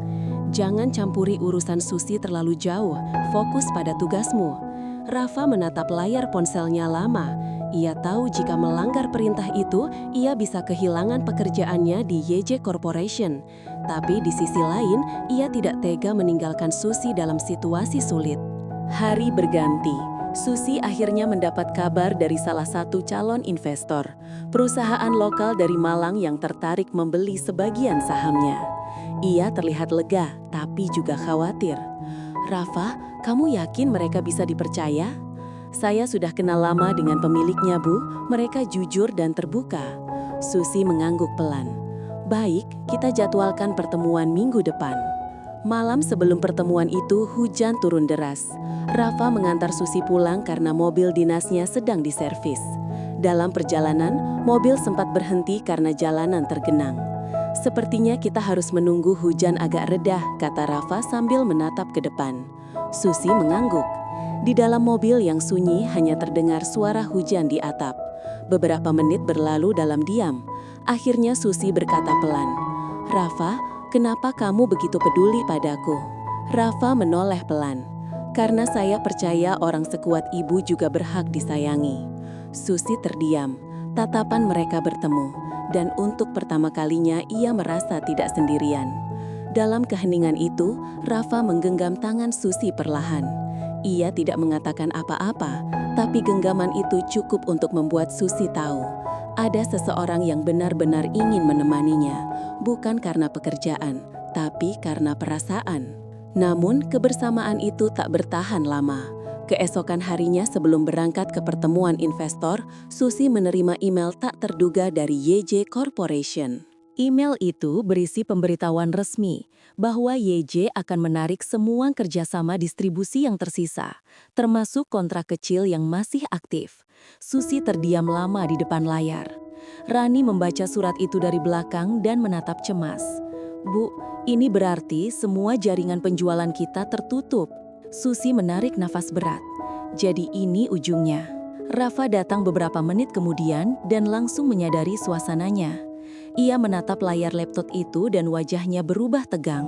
Jangan campuri urusan Susi terlalu jauh, fokus pada tugasmu. Rafa menatap layar ponselnya lama. Ia tahu jika melanggar perintah itu, ia bisa kehilangan pekerjaannya di YJ Corporation. Tapi di sisi lain, ia tidak tega meninggalkan Susi dalam situasi sulit. Hari berganti. Susi akhirnya mendapat kabar dari salah satu calon investor, perusahaan lokal dari Malang yang tertarik membeli sebagian sahamnya. Ia terlihat lega, tapi juga khawatir. Rafa, kamu yakin mereka bisa dipercaya? Saya sudah kenal lama dengan pemiliknya, Bu. Mereka jujur dan terbuka. Susi mengangguk pelan. Baik, kita jadwalkan pertemuan minggu depan. Malam sebelum pertemuan itu, hujan turun deras. Rafa mengantar Susi pulang karena mobil dinasnya sedang diservis. Dalam perjalanan, mobil sempat berhenti karena jalanan tergenang. Sepertinya kita harus menunggu hujan agak reda, kata Rafa sambil menatap ke depan. Susi mengangguk. Di dalam mobil yang sunyi hanya terdengar suara hujan di atap. Beberapa menit berlalu dalam diam. Akhirnya Susi berkata pelan, Rafa, kenapa kamu begitu peduli padaku? Rafa menoleh pelan. Karena saya percaya orang sekuat ibu juga berhak disayangi. Susi terdiam. Tatapan mereka bertemu. Dan untuk pertama kalinya ia merasa tidak sendirian. Dalam keheningan itu, Rafa menggenggam tangan Susi perlahan. Ia tidak mengatakan apa-apa, tapi genggaman itu cukup untuk membuat Susi tahu. Ada seseorang yang benar-benar ingin menemaninya, bukan karena pekerjaan, tapi karena perasaan. Namun, kebersamaan itu tak bertahan lama. Keesokan harinya sebelum berangkat ke pertemuan investor, Susi menerima email tak terduga dari YJ Corporation. Email itu berisi pemberitahuan resmi bahwa YJ akan menarik semua kerjasama distribusi yang tersisa, termasuk kontrak kecil yang masih aktif. Susi terdiam lama di depan layar. Rani membaca surat itu dari belakang dan menatap cemas. Bu, ini berarti semua jaringan penjualan kita tertutup. Susi menarik nafas berat. Jadi ini ujungnya. Rafa datang beberapa menit kemudian dan langsung menyadari suasananya. Ia menatap layar laptop itu dan wajahnya berubah tegang.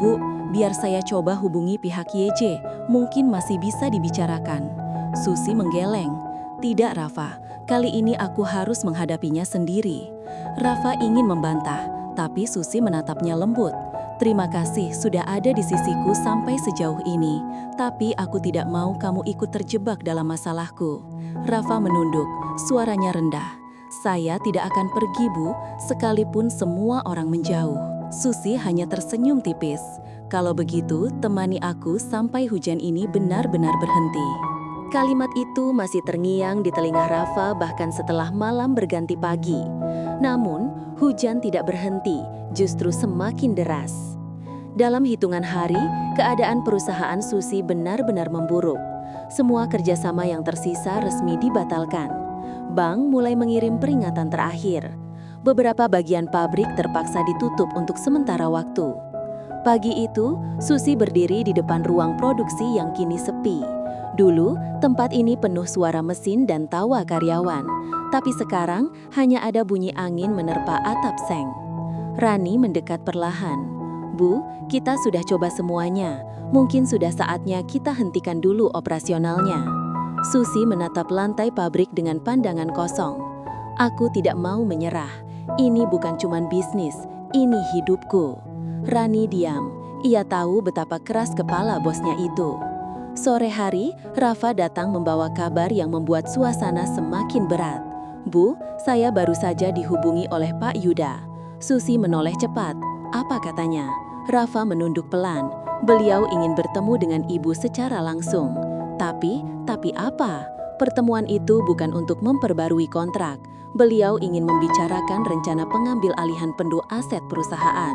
Bu, biar saya coba hubungi pihak YJ, mungkin masih bisa dibicarakan. Susi menggeleng. Tidak, Rafa, kali ini aku harus menghadapinya sendiri. Rafa ingin membantah, tapi Susi menatapnya lembut. Terima kasih sudah ada di sisiku sampai sejauh ini, tapi aku tidak mau kamu ikut terjebak dalam masalahku. Rafa menunduk, suaranya rendah. Saya tidak akan pergi, Bu, sekalipun semua orang menjauh. Susi hanya tersenyum tipis. Kalau begitu, temani aku sampai hujan ini benar-benar berhenti. Kalimat itu masih terngiang di telinga Rafa bahkan setelah malam berganti pagi. Namun, hujan tidak berhenti, justru semakin deras. Dalam hitungan hari, keadaan perusahaan Susi benar-benar memburuk. Semua kerjasama yang tersisa resmi dibatalkan. Bank mulai mengirim peringatan terakhir. beberapa bagian pabrik terpaksa ditutup untuk sementara waktu. Pagi itu, Susi berdiri di depan ruang produksi yang kini sepi. Dulu, tempat ini penuh suara mesin dan tawa karyawan, tapi sekarang hanya ada bunyi angin menerpa atap seng. Rani mendekat perlahan. "Bu, kita sudah coba semuanya. Mungkin sudah saatnya kita hentikan dulu operasionalnya." Susi menatap lantai pabrik dengan pandangan kosong. "Aku tidak mau menyerah. Ini bukan cuma bisnis, ini hidupku." Rani diam. Ia tahu betapa keras kepala bosnya itu. Sore hari, Rafa datang membawa kabar yang membuat suasana semakin berat. "Bu, saya baru saja dihubungi oleh Pak Yuda." Susi menoleh cepat. "Apa katanya?" Rafa menunduk pelan. Beliau ingin bertemu dengan ibu secara langsung. Tapi apa? Pertemuan itu bukan untuk memperbarui kontrak. Beliau ingin membicarakan rencana pengambil alihan penuh aset perusahaan.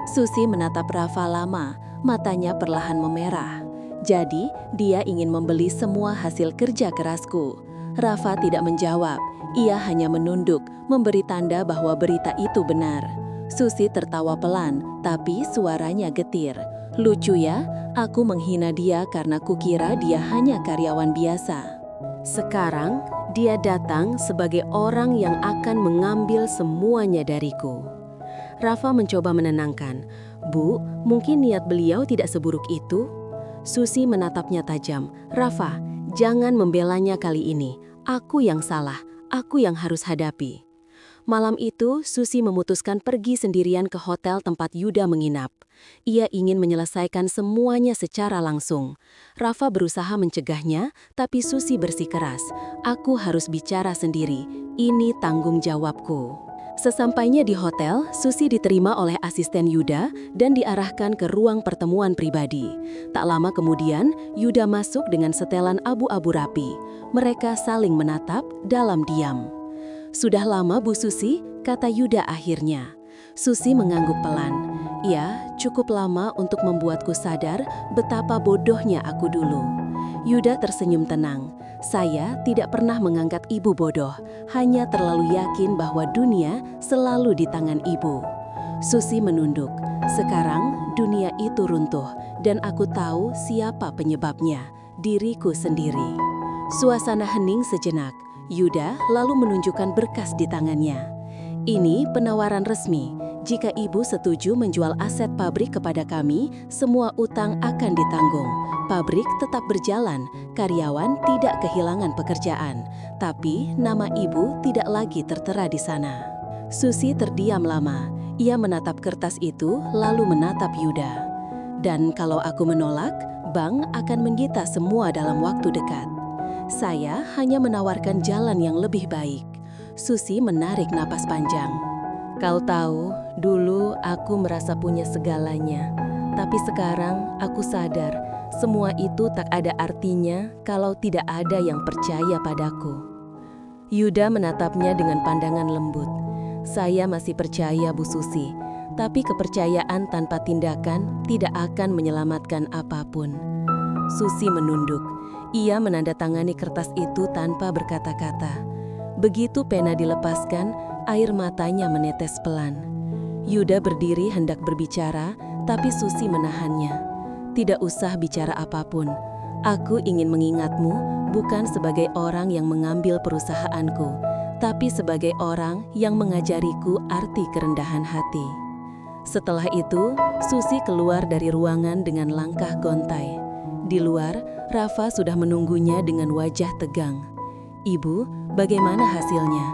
Susi menatap Rafa lama, matanya perlahan memerah. "Jadi, dia ingin membeli semua hasil kerja kerasku." Rafa tidak menjawab. Ia hanya menunduk, memberi tanda bahwa berita itu benar. Susi tertawa pelan, tapi suaranya getir. "Lucu ya, aku menghina dia karena kukira dia hanya karyawan biasa. Sekarang, dia datang sebagai orang yang akan mengambil semuanya dariku." Rafa mencoba menenangkan. "Bu, mungkin niat beliau tidak seburuk itu." Susi menatapnya tajam. "Rafa, jangan membelanya kali ini. Aku yang salah, aku yang harus hadapi." Malam itu, Susi memutuskan pergi sendirian ke hotel tempat Yuda menginap. Ia ingin menyelesaikan semuanya secara langsung. Rafa berusaha mencegahnya, tapi Susi bersikeras. "Aku harus bicara sendiri. Ini tanggung jawabku." Sesampainya di hotel, Susi diterima oleh asisten Yuda dan diarahkan ke ruang pertemuan pribadi. Tak lama kemudian, Yuda masuk dengan setelan abu-abu rapi. Mereka saling menatap dalam diam. "Sudah lama, Bu Susi?" kata Yuda akhirnya. Susi mengangguk pelan. "Ya, cukup lama untuk membuatku sadar betapa bodohnya aku dulu." Yuda tersenyum tenang. "Saya tidak pernah menganggap ibu bodoh, hanya terlalu yakin bahwa dunia selalu di tangan ibu." Susi menunduk. "Sekarang dunia itu runtuh dan aku tahu siapa penyebabnya, diriku sendiri." Suasana hening sejenak. Yuda lalu menunjukkan berkas di tangannya. "Ini penawaran resmi. Jika ibu setuju menjual aset pabrik kepada kami, semua utang akan ditanggung. Pabrik tetap berjalan, karyawan tidak kehilangan pekerjaan, tapi nama ibu tidak lagi tertera di sana." Susi terdiam lama. Ia menatap kertas itu, lalu menatap Yuda. "Dan kalau aku menolak, bank akan menyita semua dalam waktu dekat. Saya hanya menawarkan jalan yang lebih baik." Susi menarik napas panjang. "Kau tahu, dulu aku merasa punya segalanya. Tapi sekarang aku sadar, semua itu tak ada artinya kalau tidak ada yang percaya padaku." Yuda menatapnya dengan pandangan lembut. "Saya masih percaya, Bu Susi. Tapi kepercayaan tanpa tindakan tidak akan menyelamatkan apapun." Susi menunduk. Ia menandatangani kertas itu tanpa berkata-kata. Begitu pena dilepaskan, air matanya menetes pelan. Yuda berdiri hendak berbicara, tapi Susi menahannya. "Tidak usah bicara apapun. Aku ingin mengingatmu bukan sebagai orang yang mengambil perusahaanku, tapi sebagai orang yang mengajariku arti kerendahan hati." Setelah itu, Susi keluar dari ruangan dengan langkah gontai. Di luar, Rafa sudah menunggunya dengan wajah tegang. "Ibu, bagaimana hasilnya?"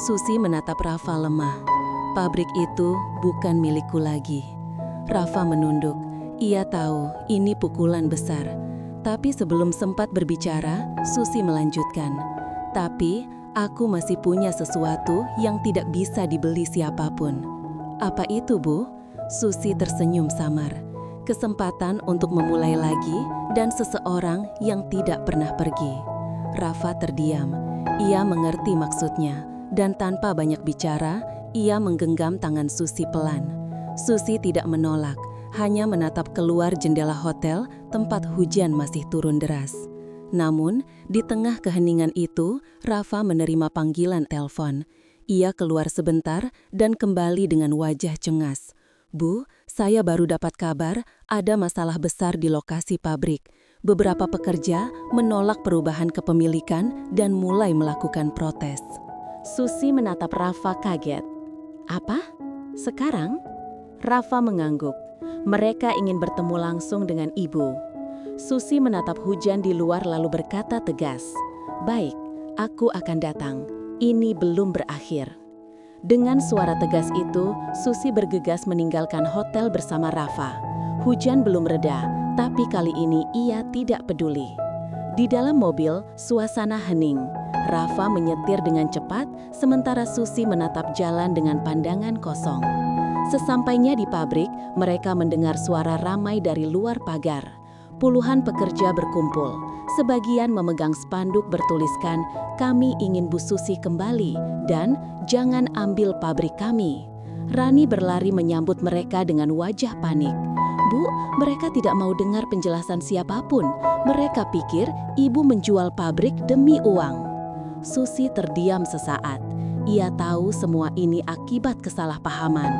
Susi menatap Rafa lemah. "Pabrik itu bukan milikku lagi." Rafa menunduk. Ia tahu ini pukulan besar. Tapi sebelum sempat berbicara, Susi melanjutkan. "Tapi aku masih punya sesuatu yang tidak bisa dibeli siapapun." "Apa itu, Bu?" Susi tersenyum samar. "Kesempatan untuk memulai lagi dan seseorang yang tidak pernah pergi." Rafa terdiam. Ia mengerti maksudnya, dan tanpa banyak bicara, ia menggenggam tangan Susi pelan. Susi tidak menolak, hanya menatap keluar jendela hotel tempat hujan masih turun deras. Namun, di tengah keheningan itu, Rafa menerima panggilan telepon. Ia keluar sebentar dan kembali dengan wajah cengas. "Bu, saya baru dapat kabar ada masalah besar di lokasi pabrik. Beberapa pekerja menolak perubahan kepemilikan dan mulai melakukan protes." Susi menatap Rafa kaget. "Apa? Sekarang?" Rafa mengangguk. Mereka ingin bertemu langsung dengan ibu. Susi menatap hujan di luar lalu berkata tegas, "Baik, aku akan datang. Ini belum berakhir." Dengan suara tegas itu, Susi bergegas meninggalkan hotel bersama Rafa. Hujan belum reda, tapi kali ini ia tidak peduli. Di dalam mobil, suasana hening. Rafa menyetir dengan cepat, sementara Susi menatap jalan dengan pandangan kosong. Sesampainya di pabrik, mereka mendengar suara ramai dari luar pagar. Puluhan pekerja berkumpul. Sebagian memegang spanduk bertuliskan, "Kami ingin Bu Susi kembali," dan "Jangan ambil pabrik kami." Rani berlari menyambut mereka dengan wajah panik. "Bu, mereka tidak mau dengar penjelasan siapapun. Mereka pikir ibu menjual pabrik demi uang." Susi terdiam sesaat. Ia tahu semua ini akibat kesalahpahaman.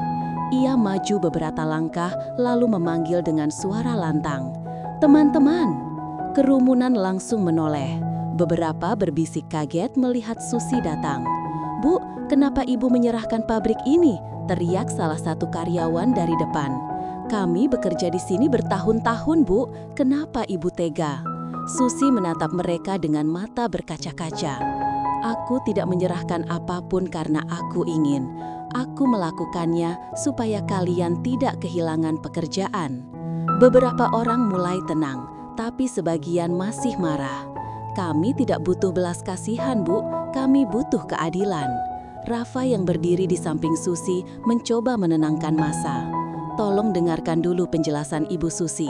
Ia maju beberapa langkah lalu memanggil dengan suara lantang, "Teman-teman!" Kerumunan langsung menoleh. Beberapa berbisik kaget melihat Susi datang. "Bu, kenapa ibu menyerahkan pabrik ini?" teriak salah satu karyawan dari depan. "Kami bekerja di sini bertahun-tahun, Bu. Kenapa ibu tega?" Susi menatap mereka dengan mata berkaca-kaca. "Aku tidak menyerahkan apapun karena aku ingin. Aku melakukannya supaya kalian tidak kehilangan pekerjaan." Beberapa orang mulai tenang, tapi sebagian masih marah. "Kami tidak butuh belas kasihan, Bu. Kami butuh keadilan." Rafa yang berdiri di samping Susi mencoba menenangkan massa. "Tolong dengarkan dulu penjelasan Ibu Susi.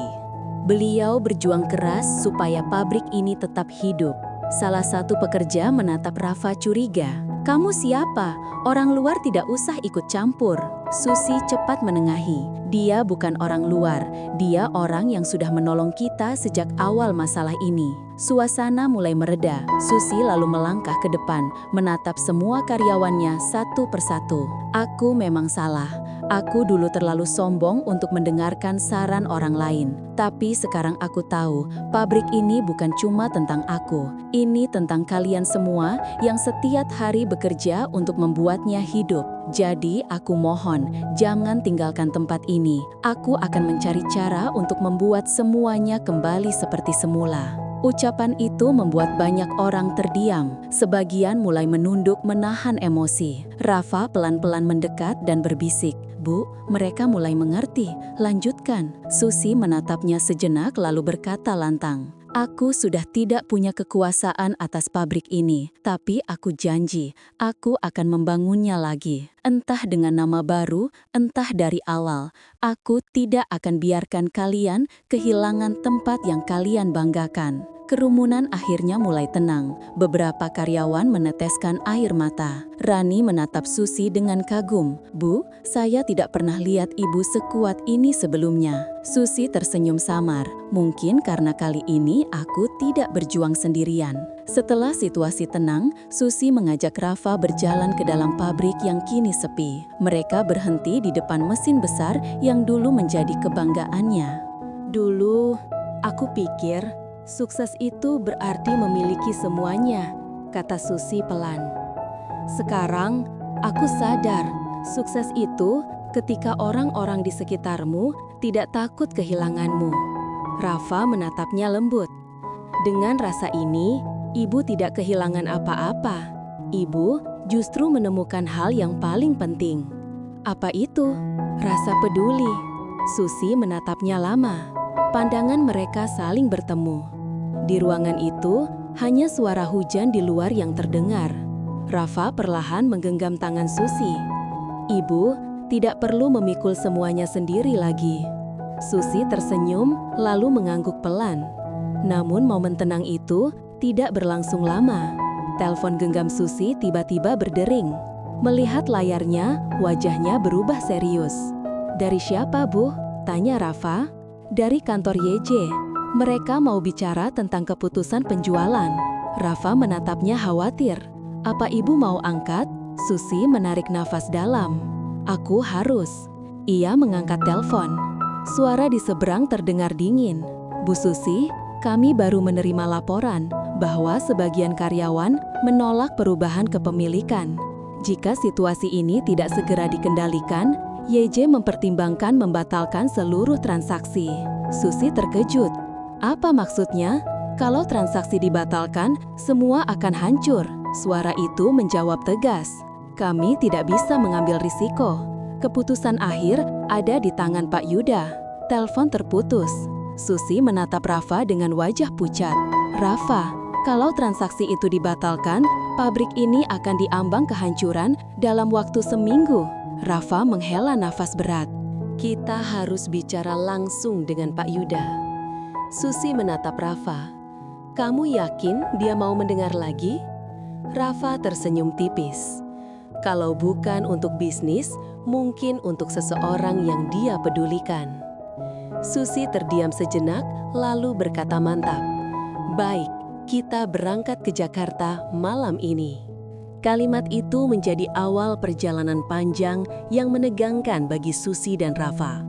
Beliau berjuang keras supaya pabrik ini tetap hidup." Salah satu pekerja menatap Rafa curiga. "Kamu siapa? Orang luar tidak usah ikut campur." Susi cepat menengahi. "Dia bukan orang luar, dia orang yang sudah menolong kita sejak awal masalah ini." Suasana mulai mereda. Susi lalu melangkah ke depan, menatap semua karyawannya satu persatu. "Aku memang salah. Aku dulu terlalu sombong untuk mendengarkan saran orang lain. Tapi sekarang aku tahu, pabrik ini bukan cuma tentang aku. Ini tentang kalian semua yang setiap hari bekerja untuk membuatnya hidup. Jadi aku mohon, jangan tinggalkan tempat ini. Aku akan mencari cara untuk membuat semuanya kembali seperti semula." Ucapan itu membuat banyak orang terdiam. Sebagian mulai menunduk menahan emosi. Rafa pelan-pelan mendekat dan berbisik, "Bu, mereka mulai mengerti. Lanjutkan." Susi menatapnya sejenak lalu berkata lantang, "Aku sudah tidak punya kekuasaan atas pabrik ini, tapi aku janji, aku akan membangunnya lagi. Entah dengan nama baru, entah dari awal. Aku tidak akan biarkan kalian kehilangan tempat yang kalian banggakan." Kerumunan akhirnya mulai tenang. Beberapa karyawan meneteskan air mata. Rani menatap Susi dengan kagum. "Bu, saya tidak pernah lihat ibu sekuat ini sebelumnya." Susi tersenyum samar. "Mungkin karena kali ini aku tidak berjuang sendirian." Setelah situasi tenang, Susi mengajak Rafa berjalan ke dalam pabrik yang kini sepi. Mereka berhenti di depan mesin besar yang dulu menjadi kebanggaannya. "Dulu, aku pikir sukses itu berarti memiliki semuanya," kata Susi pelan. "Sekarang, aku sadar, sukses itu ketika orang-orang di sekitarmu tidak takut kehilanganmu." Rafa menatapnya lembut. "Dengan rasa ini, ibu tidak kehilangan apa-apa. Ibu justru menemukan hal yang paling penting." "Apa itu?" "Rasa peduli." Susi menatapnya lama. Pandangan mereka saling bertemu. Di ruangan itu, hanya suara hujan di luar yang terdengar. Rafa perlahan menggenggam tangan Susi. "Ibu tidak perlu memikul semuanya sendiri lagi." Susi tersenyum lalu mengangguk pelan. Namun momen tenang itu tidak berlangsung lama. Telepon genggam Susi tiba-tiba berdering. Melihat layarnya, wajahnya berubah serius. "Dari siapa, Bu?" tanya Rafa. "Dari kantor YJ. Mereka mau bicara tentang keputusan penjualan." Rafa menatapnya khawatir. "Apa ibu mau angkat?" Susi menarik nafas dalam. Aku harus. Ia mengangkat telepon. Suara di seberang terdengar dingin. Bu Susi, kami baru menerima laporan bahwa sebagian karyawan menolak perubahan kepemilikan. Jika situasi ini tidak segera dikendalikan, YJ mempertimbangkan membatalkan seluruh transaksi. Susi terkejut. Apa maksudnya? Kalau transaksi dibatalkan, semua akan hancur. Suara itu menjawab tegas. Kami tidak bisa mengambil risiko. Keputusan akhir ada di tangan Pak Yuda. Telepon terputus. Susi menatap Rafa dengan wajah pucat. Rafa, kalau transaksi itu dibatalkan, pabrik ini akan diambang kehancuran dalam waktu seminggu. Rafa menghela nafas berat. Kita harus bicara langsung dengan Pak Yuda. Susi menatap Rafa. Kamu yakin dia mau mendengar lagi? Rafa tersenyum tipis. Kalau bukan untuk bisnis, mungkin untuk seseorang yang dia pedulikan. Susi terdiam sejenak, lalu berkata mantap. Baik, kita berangkat ke Jakarta malam ini. Kalimat itu menjadi awal perjalanan panjang yang menegangkan bagi Susi dan Rafa.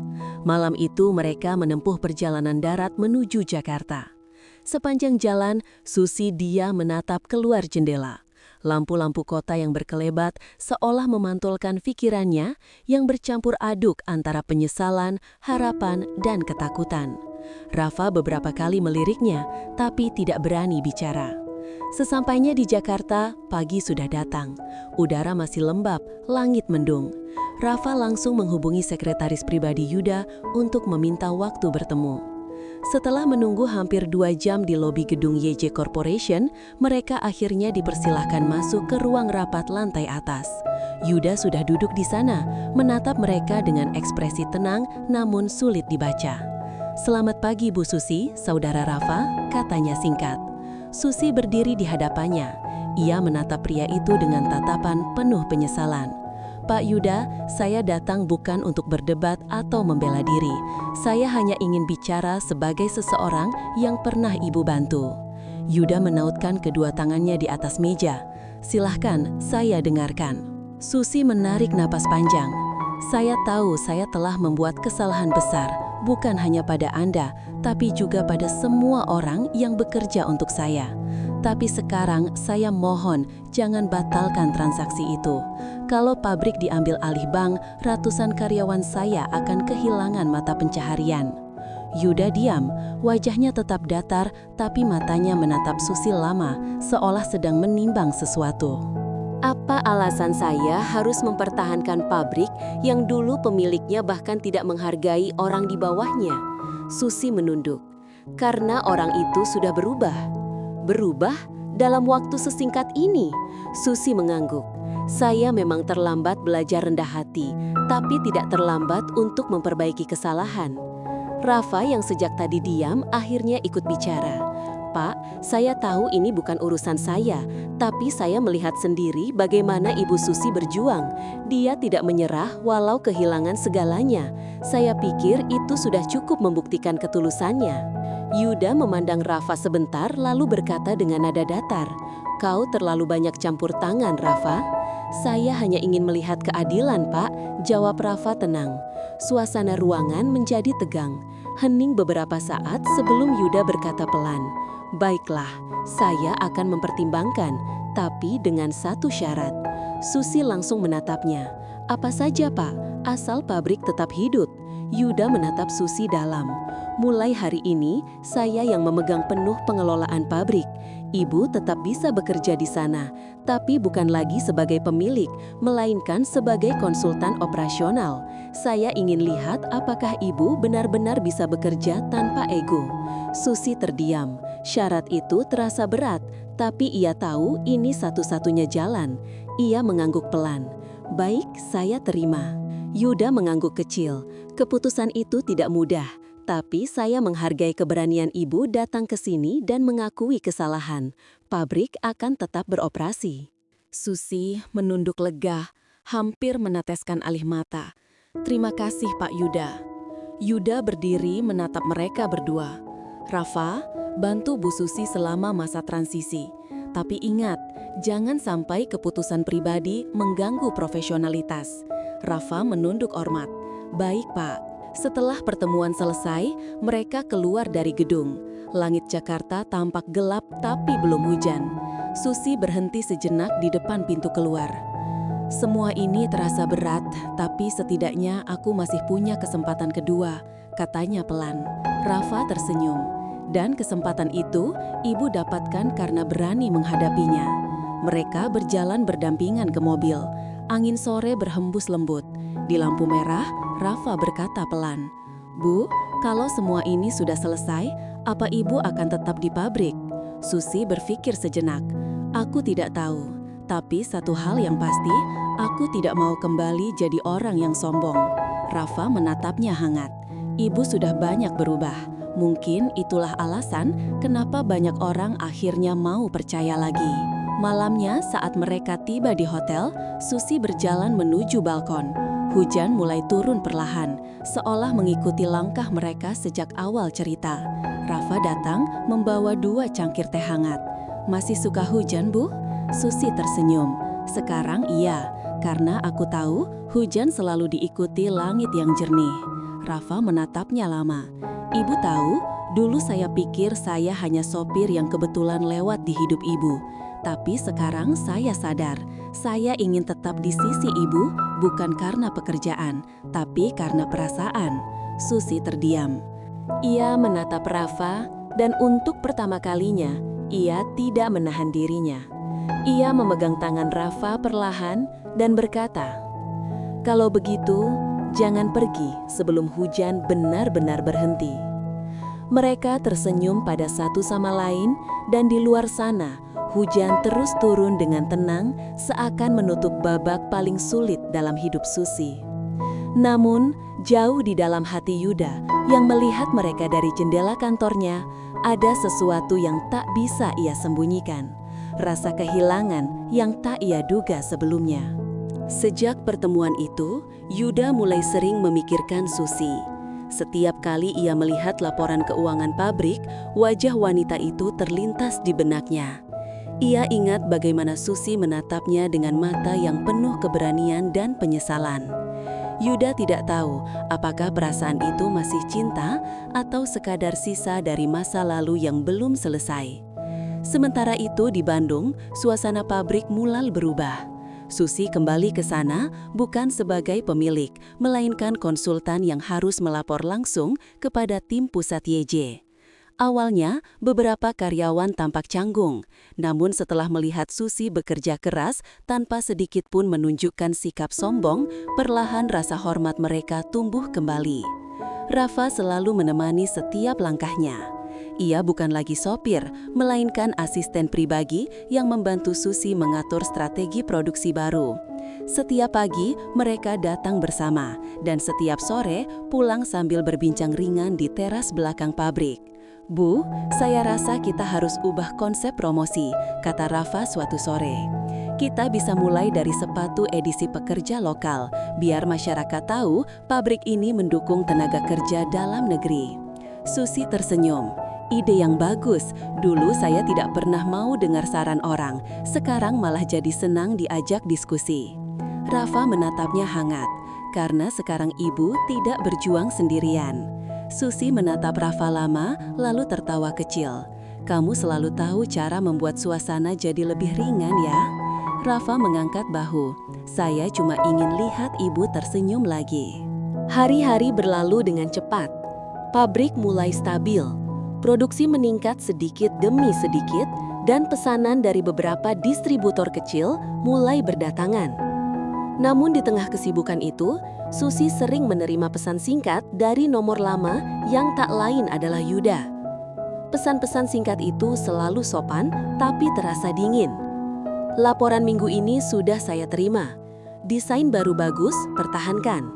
Malam itu mereka menempuh perjalanan darat menuju Jakarta. Sepanjang jalan, Susi diam menatap keluar jendela. Lampu-lampu kota yang berkelebat seolah memantulkan pikirannya yang bercampur aduk antara penyesalan, harapan, dan ketakutan. Rafa beberapa kali meliriknya, tapi tidak berani bicara. Sesampainya di Jakarta, pagi sudah datang. Udara masih lembab, langit mendung. Rafa langsung menghubungi sekretaris pribadi Yuda untuk meminta waktu bertemu. Setelah menunggu hampir 2 jam di lobi gedung YJ Corporation, mereka akhirnya dipersilahkan masuk ke ruang rapat lantai atas. Yuda sudah duduk di sana, menatap mereka dengan ekspresi tenang namun sulit dibaca. Selamat pagi Bu Susi, saudara Rafa, katanya singkat. Susi berdiri di hadapannya. Ia menatap pria itu dengan tatapan penuh penyesalan. Pak Yuda, saya datang bukan untuk berdebat atau membela diri. Saya hanya ingin bicara sebagai seseorang yang pernah Ibu bantu. Yuda menautkan kedua tangannya di atas meja. Silahkan, saya dengarkan. Susi menarik napas panjang. Saya tahu saya telah membuat kesalahan besar, bukan hanya pada Anda, tapi juga pada semua orang yang bekerja untuk saya. Tapi sekarang saya mohon jangan batalkan transaksi itu. Kalau pabrik diambil alih bank, ratusan karyawan saya akan kehilangan mata pencaharian. Yuda diam, wajahnya tetap datar, tapi matanya menatap Susi lama, seolah sedang menimbang sesuatu. Apa alasan saya harus mempertahankan pabrik yang dulu pemiliknya bahkan tidak menghargai orang di bawahnya? Susi menunduk. Karena orang itu sudah berubah. Berubah dalam waktu sesingkat ini? Susi mengangguk. Saya memang terlambat belajar rendah hati, tapi tidak terlambat untuk memperbaiki kesalahan. Rafa yang sejak tadi diam akhirnya ikut bicara. Pak, saya tahu ini bukan urusan saya, tapi saya melihat sendiri bagaimana Ibu Susi berjuang. Dia tidak menyerah walau kehilangan segalanya. Saya pikir itu sudah cukup membuktikan ketulusannya. Yuda memandang Rafa sebentar lalu berkata dengan nada datar, "Kau terlalu banyak campur tangan, Rafa." "Saya hanya ingin melihat keadilan, Pak," jawab Rafa tenang. Suasana ruangan menjadi tegang. Hening beberapa saat sebelum Yuda berkata pelan, "Baiklah, saya akan mempertimbangkan, tapi dengan satu syarat." Susi langsung menatapnya. "Apa saja, Pak? Asal pabrik tetap hidup." Yuda menatap Susi dalam. "Mulai hari ini, saya yang memegang penuh pengelolaan pabrik. Ibu tetap bisa bekerja di sana, tapi bukan lagi sebagai pemilik, melainkan sebagai konsultan operasional. Saya ingin lihat apakah ibu benar-benar bisa bekerja tanpa ego." Susi terdiam. Syarat itu terasa berat, tapi ia tahu ini satu-satunya jalan. Ia mengangguk pelan. "Baik, saya terima." Yuda mengangguk kecil. "Keputusan itu tidak mudah. Tapi saya menghargai keberanian ibu datang ke sini dan mengakui kesalahan. Pabrik akan tetap beroperasi." Susi menunduk lega, hampir meneteskan alih mata. "Terima kasih, Pak Yuda." Yuda berdiri menatap mereka berdua. "Rafa, bantu Bu Susi selama masa transisi. Tapi ingat, jangan sampai keputusan pribadi mengganggu profesionalitas. Rafa menunduk hormat. Baik, Pak. Setelah pertemuan selesai, mereka keluar dari gedung. Langit Jakarta tampak gelap tapi belum hujan. Susi berhenti sejenak di depan pintu keluar. Semua ini terasa berat, tapi setidaknya aku masih punya kesempatan kedua, katanya pelan. Rafa tersenyum. Dan kesempatan itu, ibu dapatkan karena berani menghadapinya. Mereka berjalan berdampingan ke mobil. Angin sore berhembus lembut. Di lampu merah, Rafa berkata pelan, "Bu, kalau semua ini sudah selesai, apa ibu akan tetap di pabrik?" Susi berpikir sejenak. "Aku tidak tahu, tapi satu hal yang pasti, aku tidak mau kembali jadi orang yang sombong." Rafa menatapnya hangat. Ibu sudah banyak berubah. Mungkin itulah alasan kenapa banyak orang akhirnya mau percaya lagi. Malamnya saat mereka tiba di hotel, Susi berjalan menuju balkon. Hujan mulai turun perlahan, seolah mengikuti langkah mereka sejak awal cerita. Rafa datang membawa 2 cangkir teh hangat. "Masih suka hujan, Bu?" Susi tersenyum. "Sekarang iya, karena aku tahu hujan selalu diikuti langit yang jernih." Rafa menatapnya lama. "Ibu tahu, dulu saya pikir saya hanya sopir yang kebetulan lewat di hidup ibu. Tapi sekarang saya sadar, saya ingin tetap di sisi ibu bukan karena pekerjaan, tapi karena perasaan." Susi terdiam. Ia menatap Rafa dan untuk pertama kalinya, ia tidak menahan dirinya. Ia memegang tangan Rafa perlahan dan berkata, "Kalau begitu, jangan pergi sebelum hujan benar-benar berhenti." Mereka tersenyum pada satu sama lain dan di luar sana, hujan terus turun dengan tenang seakan menutup babak paling sulit dalam hidup Susi. Namun, jauh di dalam hati Yuda yang melihat mereka dari jendela kantornya, ada sesuatu yang tak bisa ia sembunyikan. Rasa kehilangan yang tak ia duga sebelumnya. Sejak pertemuan itu, Yuda mulai sering memikirkan Susi. Setiap kali ia melihat laporan keuangan pabrik, wajah wanita itu terlintas di benaknya. Ia ingat bagaimana Susi menatapnya dengan mata yang penuh keberanian dan penyesalan. Yuda tidak tahu apakah perasaan itu masih cinta atau sekadar sisa dari masa lalu yang belum selesai. Sementara itu di Bandung, suasana pabrik mulai berubah. Susi kembali ke sana bukan sebagai pemilik, melainkan konsultan yang harus melapor langsung kepada tim pusat YJ. Awalnya, beberapa karyawan tampak canggung, namun setelah melihat Susi bekerja keras tanpa sedikit pun menunjukkan sikap sombong, perlahan rasa hormat mereka tumbuh kembali. Rafa selalu menemani setiap langkahnya. Ia bukan lagi sopir, melainkan asisten pribadi yang membantu Susi mengatur strategi produksi baru. Setiap pagi, mereka datang bersama, dan setiap sore pulang sambil berbincang ringan di teras belakang pabrik. "Bu, saya rasa kita harus ubah konsep promosi," kata Rafa suatu sore. "Kita bisa mulai dari sepatu edisi pekerja lokal, biar masyarakat tahu pabrik ini mendukung tenaga kerja dalam negeri." Susi tersenyum. "Ide yang bagus. Dulu saya tidak pernah mau dengar saran orang, sekarang malah jadi senang diajak diskusi." Rafa menatapnya hangat, karena sekarang ibu tidak berjuang sendirian. Susi menatap Rafa lama, lalu tertawa kecil. "Kamu selalu tahu cara membuat suasana jadi lebih ringan ya?" Rafa mengangkat bahu. "Saya cuma ingin lihat ibu tersenyum lagi." Hari-hari berlalu dengan cepat. Pabrik mulai stabil. Produksi meningkat sedikit demi sedikit, dan pesanan dari beberapa distributor kecil mulai berdatangan. Namun di tengah kesibukan itu, Susi sering menerima pesan singkat dari nomor lama yang tak lain adalah Yuda. Pesan-pesan singkat itu selalu sopan, tapi terasa dingin. "Laporan minggu ini sudah saya terima. Desain baru bagus, pertahankan."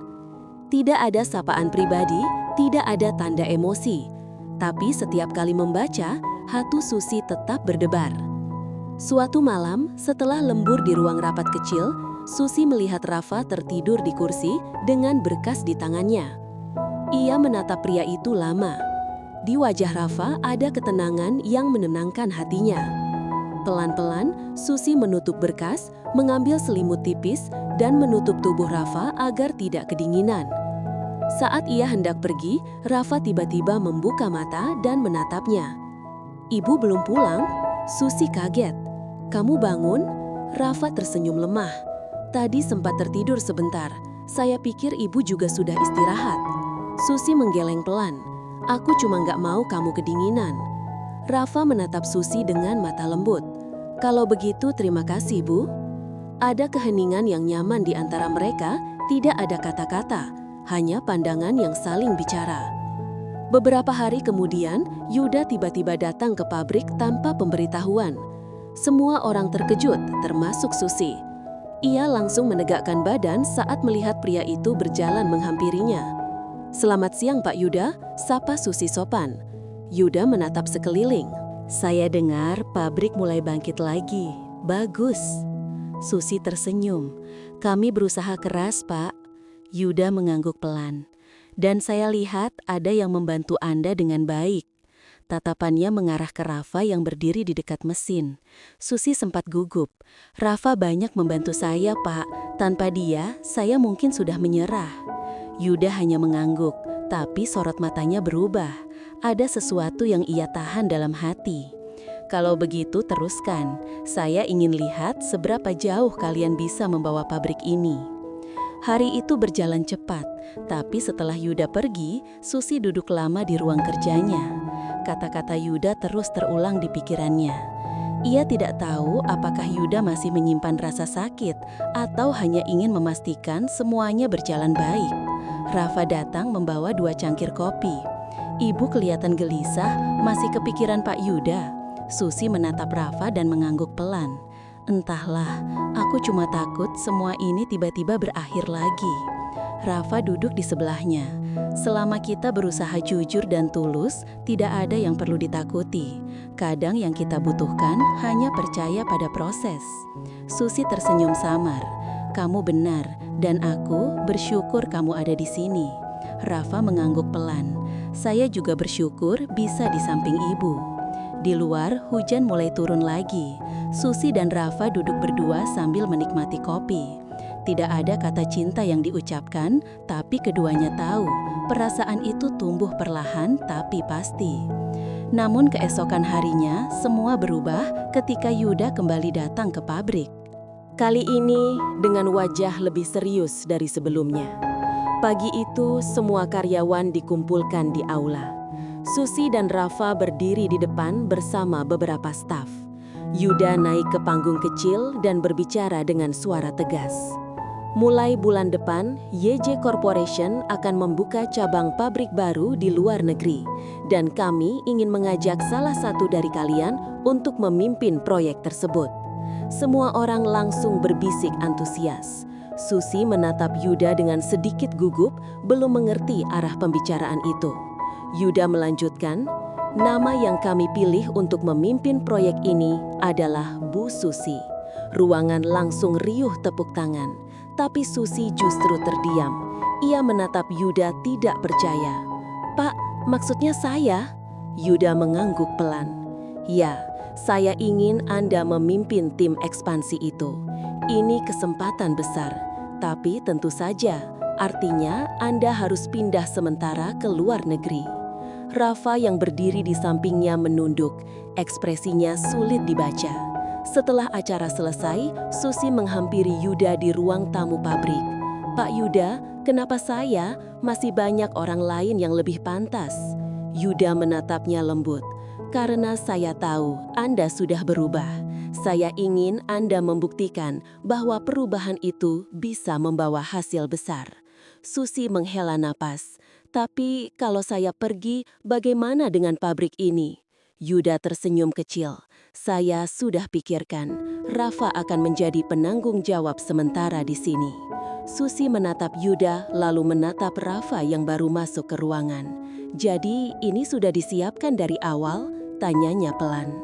Tidak ada sapaan pribadi, tidak ada tanda emosi. Tapi setiap kali membaca, hati Susi tetap berdebar. Suatu malam, setelah lembur di ruang rapat kecil, Susi melihat Rafa tertidur di kursi dengan berkas di tangannya. Ia menatap pria itu lama. Di wajah Rafa ada ketenangan yang menenangkan hatinya. Pelan-pelan, Susi menutup berkas, mengambil selimut tipis, dan menutup tubuh Rafa agar tidak kedinginan. Saat ia hendak pergi, Rafa tiba-tiba membuka mata dan menatapnya. "Ibu belum pulang?" Susi kaget. "Kamu bangun?" Rafa tersenyum lemah. "Tadi sempat tertidur sebentar. Saya pikir ibu juga sudah istirahat." Susi menggeleng pelan. "Aku cuma nggak mau kamu kedinginan." Rafa menatap Susi dengan mata lembut. "Kalau begitu terima kasih, Bu." Ada keheningan yang nyaman di antara mereka, tidak ada kata-kata, hanya pandangan yang saling bicara. Beberapa hari kemudian, Yuda tiba-tiba datang ke pabrik tanpa pemberitahuan. Semua orang terkejut, termasuk Susi. Ia langsung menegakkan badan saat melihat pria itu berjalan menghampirinya. "Selamat siang, Pak Yuda," sapa Susi sopan. Yuda menatap sekeliling. "Saya dengar pabrik mulai bangkit lagi. Bagus." Susi tersenyum. "Kami berusaha keras, Pak." Yuda mengangguk pelan. "Dan saya lihat ada yang membantu Anda dengan baik." Tatapannya mengarah ke Rafa yang berdiri di dekat mesin. Susi sempat gugup. "Rafa banyak membantu saya, Pak. Tanpa dia, saya mungkin sudah menyerah." Yuda hanya mengangguk, tapi sorot matanya berubah. Ada sesuatu yang ia tahan dalam hati. "Kalau begitu teruskan. Saya ingin lihat seberapa jauh kalian bisa membawa pabrik ini." Hari itu berjalan cepat, tapi setelah Yuda pergi, Susi duduk lama di ruang kerjanya. Kata-kata Yuda terus terulang di pikirannya. Ia tidak tahu apakah Yuda masih menyimpan rasa sakit atau hanya ingin memastikan semuanya berjalan baik. Rafa datang membawa 2 cangkir kopi. Ibu kelihatan gelisah, masih kepikiran Pak Yuda. Susi menatap Rafa dan mengangguk pelan. "Entahlah, aku cuma takut semua ini tiba-tiba berakhir lagi." Rafa duduk di sebelahnya. "Selama kita berusaha jujur dan tulus, tidak ada yang perlu ditakuti. Kadang yang kita butuhkan hanya percaya pada proses." Susi tersenyum samar. "Kamu benar, dan aku bersyukur kamu ada di sini." Rafa mengangguk pelan. "Saya juga bersyukur bisa di samping ibu." Di luar, hujan mulai turun lagi. Susi dan Rafa duduk berdua sambil menikmati kopi. Tidak ada kata cinta yang diucapkan, tapi keduanya tahu perasaan itu tumbuh perlahan tapi pasti. Namun keesokan harinya, semua berubah ketika Yuda kembali datang ke pabrik. Kali ini dengan wajah lebih serius dari sebelumnya. Pagi itu, semua karyawan dikumpulkan di aula. Susi dan Rafa berdiri di depan bersama beberapa staf. Yuda naik ke panggung kecil dan berbicara dengan suara tegas. "Mulai bulan depan, YJ Corporation akan membuka cabang pabrik baru di luar negeri. Dan kami ingin mengajak salah satu dari kalian untuk memimpin proyek tersebut." Semua orang langsung berbisik antusias. Susi menatap Yuda dengan sedikit gugup, belum mengerti arah pembicaraan itu. Yuda melanjutkan, "Nama yang kami pilih untuk memimpin proyek ini adalah Bu Susi." Ruangan langsung riuh tepuk tangan, tapi Susi justru terdiam. Ia menatap Yuda tidak percaya. "Pak, maksudnya saya?" Yuda mengangguk pelan. "Ya, saya ingin Anda memimpin tim ekspansi itu. Ini kesempatan besar, tapi tentu saja artinya Anda harus pindah sementara ke luar negeri." Rafa yang berdiri di sampingnya menunduk, ekspresinya sulit dibaca. Setelah acara selesai, Susi menghampiri Yuda di ruang tamu pabrik. "Pak Yuda, kenapa saya? Masih banyak orang lain yang lebih pantas." Yuda menatapnya lembut. "Karena saya tahu Anda sudah berubah. Saya ingin Anda membuktikan bahwa perubahan itu bisa membawa hasil besar." Susi menghela napas. "Tapi kalau saya pergi, bagaimana dengan pabrik ini?" Yuda tersenyum kecil. "Saya sudah pikirkan, Rafa akan menjadi penanggung jawab sementara di sini." Susi menatap Yuda lalu menatap Rafa yang baru masuk ke ruangan. "Jadi ini sudah disiapkan dari awal?" tanyanya pelan.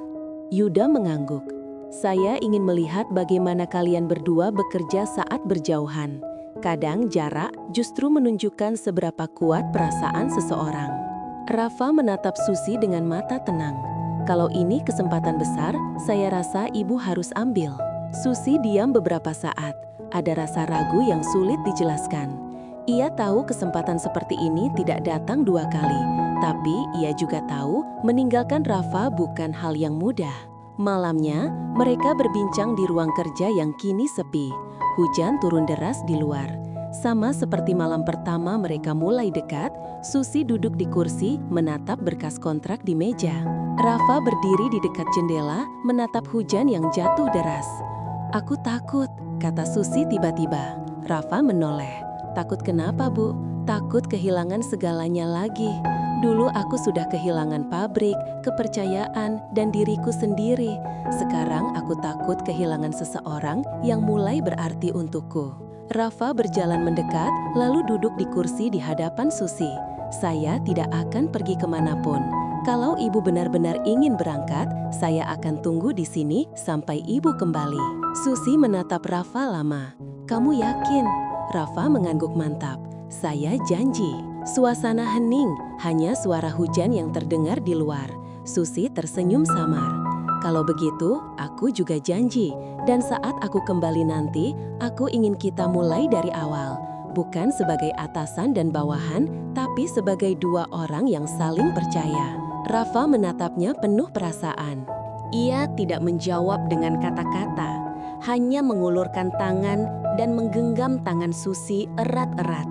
Yuda mengangguk. "Saya ingin melihat bagaimana kalian berdua bekerja saat berjauhan. Kadang jarak justru menunjukkan seberapa kuat perasaan seseorang." Rafa menatap Susi dengan mata tenang. Kalau ini kesempatan besar, saya rasa ibu harus ambil. Susi diam beberapa saat. Ada rasa ragu yang sulit dijelaskan. Ia tahu kesempatan seperti ini tidak datang 2 kali. Tapi ia juga tahu meninggalkan Rafa bukan hal yang mudah. Malamnya, mereka berbincang di ruang kerja yang kini sepi. Hujan turun deras di luar. Sama seperti malam pertama mereka mulai dekat, Susi duduk di kursi menatap berkas kontrak di meja. Rafa berdiri di dekat jendela menatap hujan yang jatuh deras. "Aku takut," kata Susi tiba-tiba. Rafa menoleh. "Takut kenapa, Bu?" "Takut kehilangan segalanya lagi. Dulu aku sudah kehilangan pabrik, kepercayaan, dan diriku sendiri. Sekarang aku takut kehilangan seseorang yang mulai berarti untukku." Rafa berjalan mendekat, lalu duduk di kursi di hadapan Susi. "Saya tidak akan pergi kemanapun. Kalau ibu benar-benar ingin berangkat, saya akan tunggu di sini sampai ibu kembali." Susi menatap Rafa lama. "Kamu yakin?" Rafa mengangguk mantap. "Saya janji." Suasana hening, hanya suara hujan yang terdengar di luar. Susi tersenyum samar. "Kalau begitu, aku juga janji. Dan saat aku kembali nanti, aku ingin kita mulai dari awal. Bukan sebagai atasan dan bawahan, tapi sebagai 2 orang yang saling percaya." Rafa menatapnya penuh perasaan. Ia tidak menjawab dengan kata-kata, hanya mengulurkan tangan dan menggenggam tangan Susi erat-erat.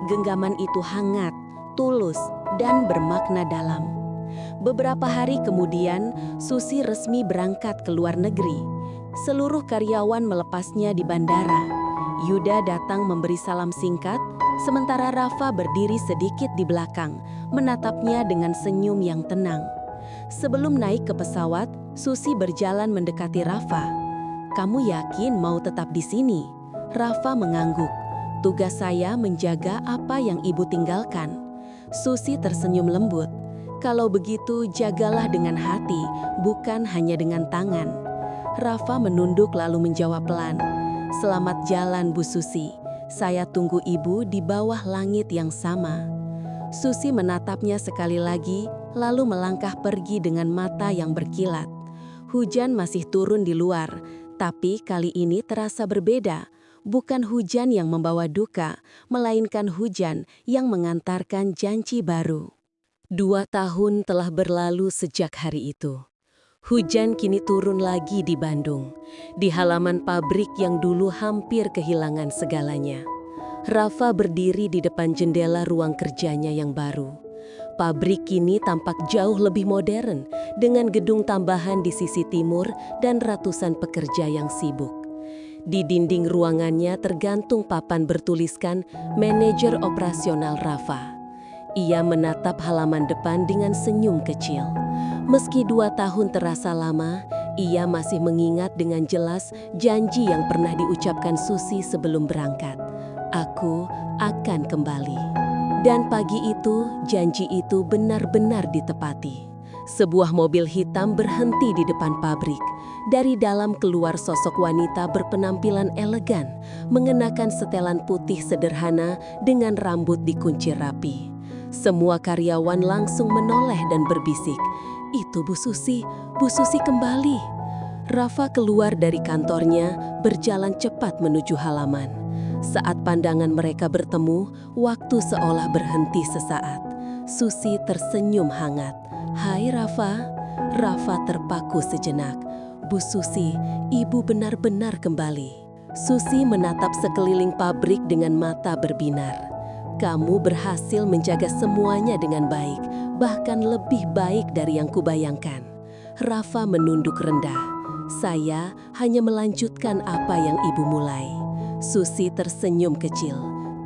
Genggaman itu hangat, tulus, dan bermakna dalam. Beberapa hari kemudian, Susi resmi berangkat ke luar negeri. Seluruh karyawan melepasnya di bandara. Yuda datang memberi salam singkat, sementara Rafa berdiri sedikit di belakang, menatapnya dengan senyum yang tenang. Sebelum naik ke pesawat, Susi berjalan mendekati Rafa. "Kamu yakin mau tetap di sini?" Rafa mengangguk. "Tugas saya menjaga apa yang ibu tinggalkan." Susi tersenyum lembut. "Kalau begitu, jagalah dengan hati, bukan hanya dengan tangan." Rafa menunduk lalu menjawab pelan, "Selamat jalan, Bu Susi. Saya tunggu ibu di bawah langit yang sama." Susi menatapnya sekali lagi, lalu melangkah pergi dengan mata yang berkilat. Hujan masih turun di luar, tapi kali ini terasa berbeda. Bukan hujan yang membawa duka, melainkan hujan yang mengantarkan janji baru. 2 tahun telah berlalu sejak hari itu. Hujan kini turun lagi di Bandung, di halaman pabrik yang dulu hampir kehilangan segalanya. Rafa berdiri di depan jendela ruang kerjanya yang baru. Pabrik kini tampak jauh lebih modern, dengan gedung tambahan di sisi timur dan ratusan pekerja yang sibuk. Di dinding ruangannya tergantung papan bertuliskan "Manajer Operasional Rafa". Ia menatap halaman depan dengan senyum kecil. Meski 2 tahun terasa lama, ia masih mengingat dengan jelas janji yang pernah diucapkan Susi sebelum berangkat. "Aku akan kembali." Dan pagi itu, janji itu benar-benar ditepati. Sebuah mobil hitam berhenti di depan pabrik. Dari dalam keluar sosok wanita berpenampilan elegan, mengenakan setelan putih sederhana dengan rambut dikuncir rapi. Semua karyawan langsung menoleh dan berbisik, "Itu Bu Susi kembali." Rafa keluar dari kantornya, berjalan cepat menuju halaman. Saat pandangan mereka bertemu, waktu seolah berhenti sesaat. Susi tersenyum hangat. "Hai Rafa." Rafa terpaku sejenak. "Bu Susi, ibu benar-benar kembali." Susi menatap sekeliling pabrik dengan mata berbinar. "Kamu berhasil menjaga semuanya dengan baik, bahkan lebih baik dari yang kubayangkan." Rafa menunduk rendah. "Saya hanya melanjutkan apa yang ibu mulai." Susi tersenyum kecil.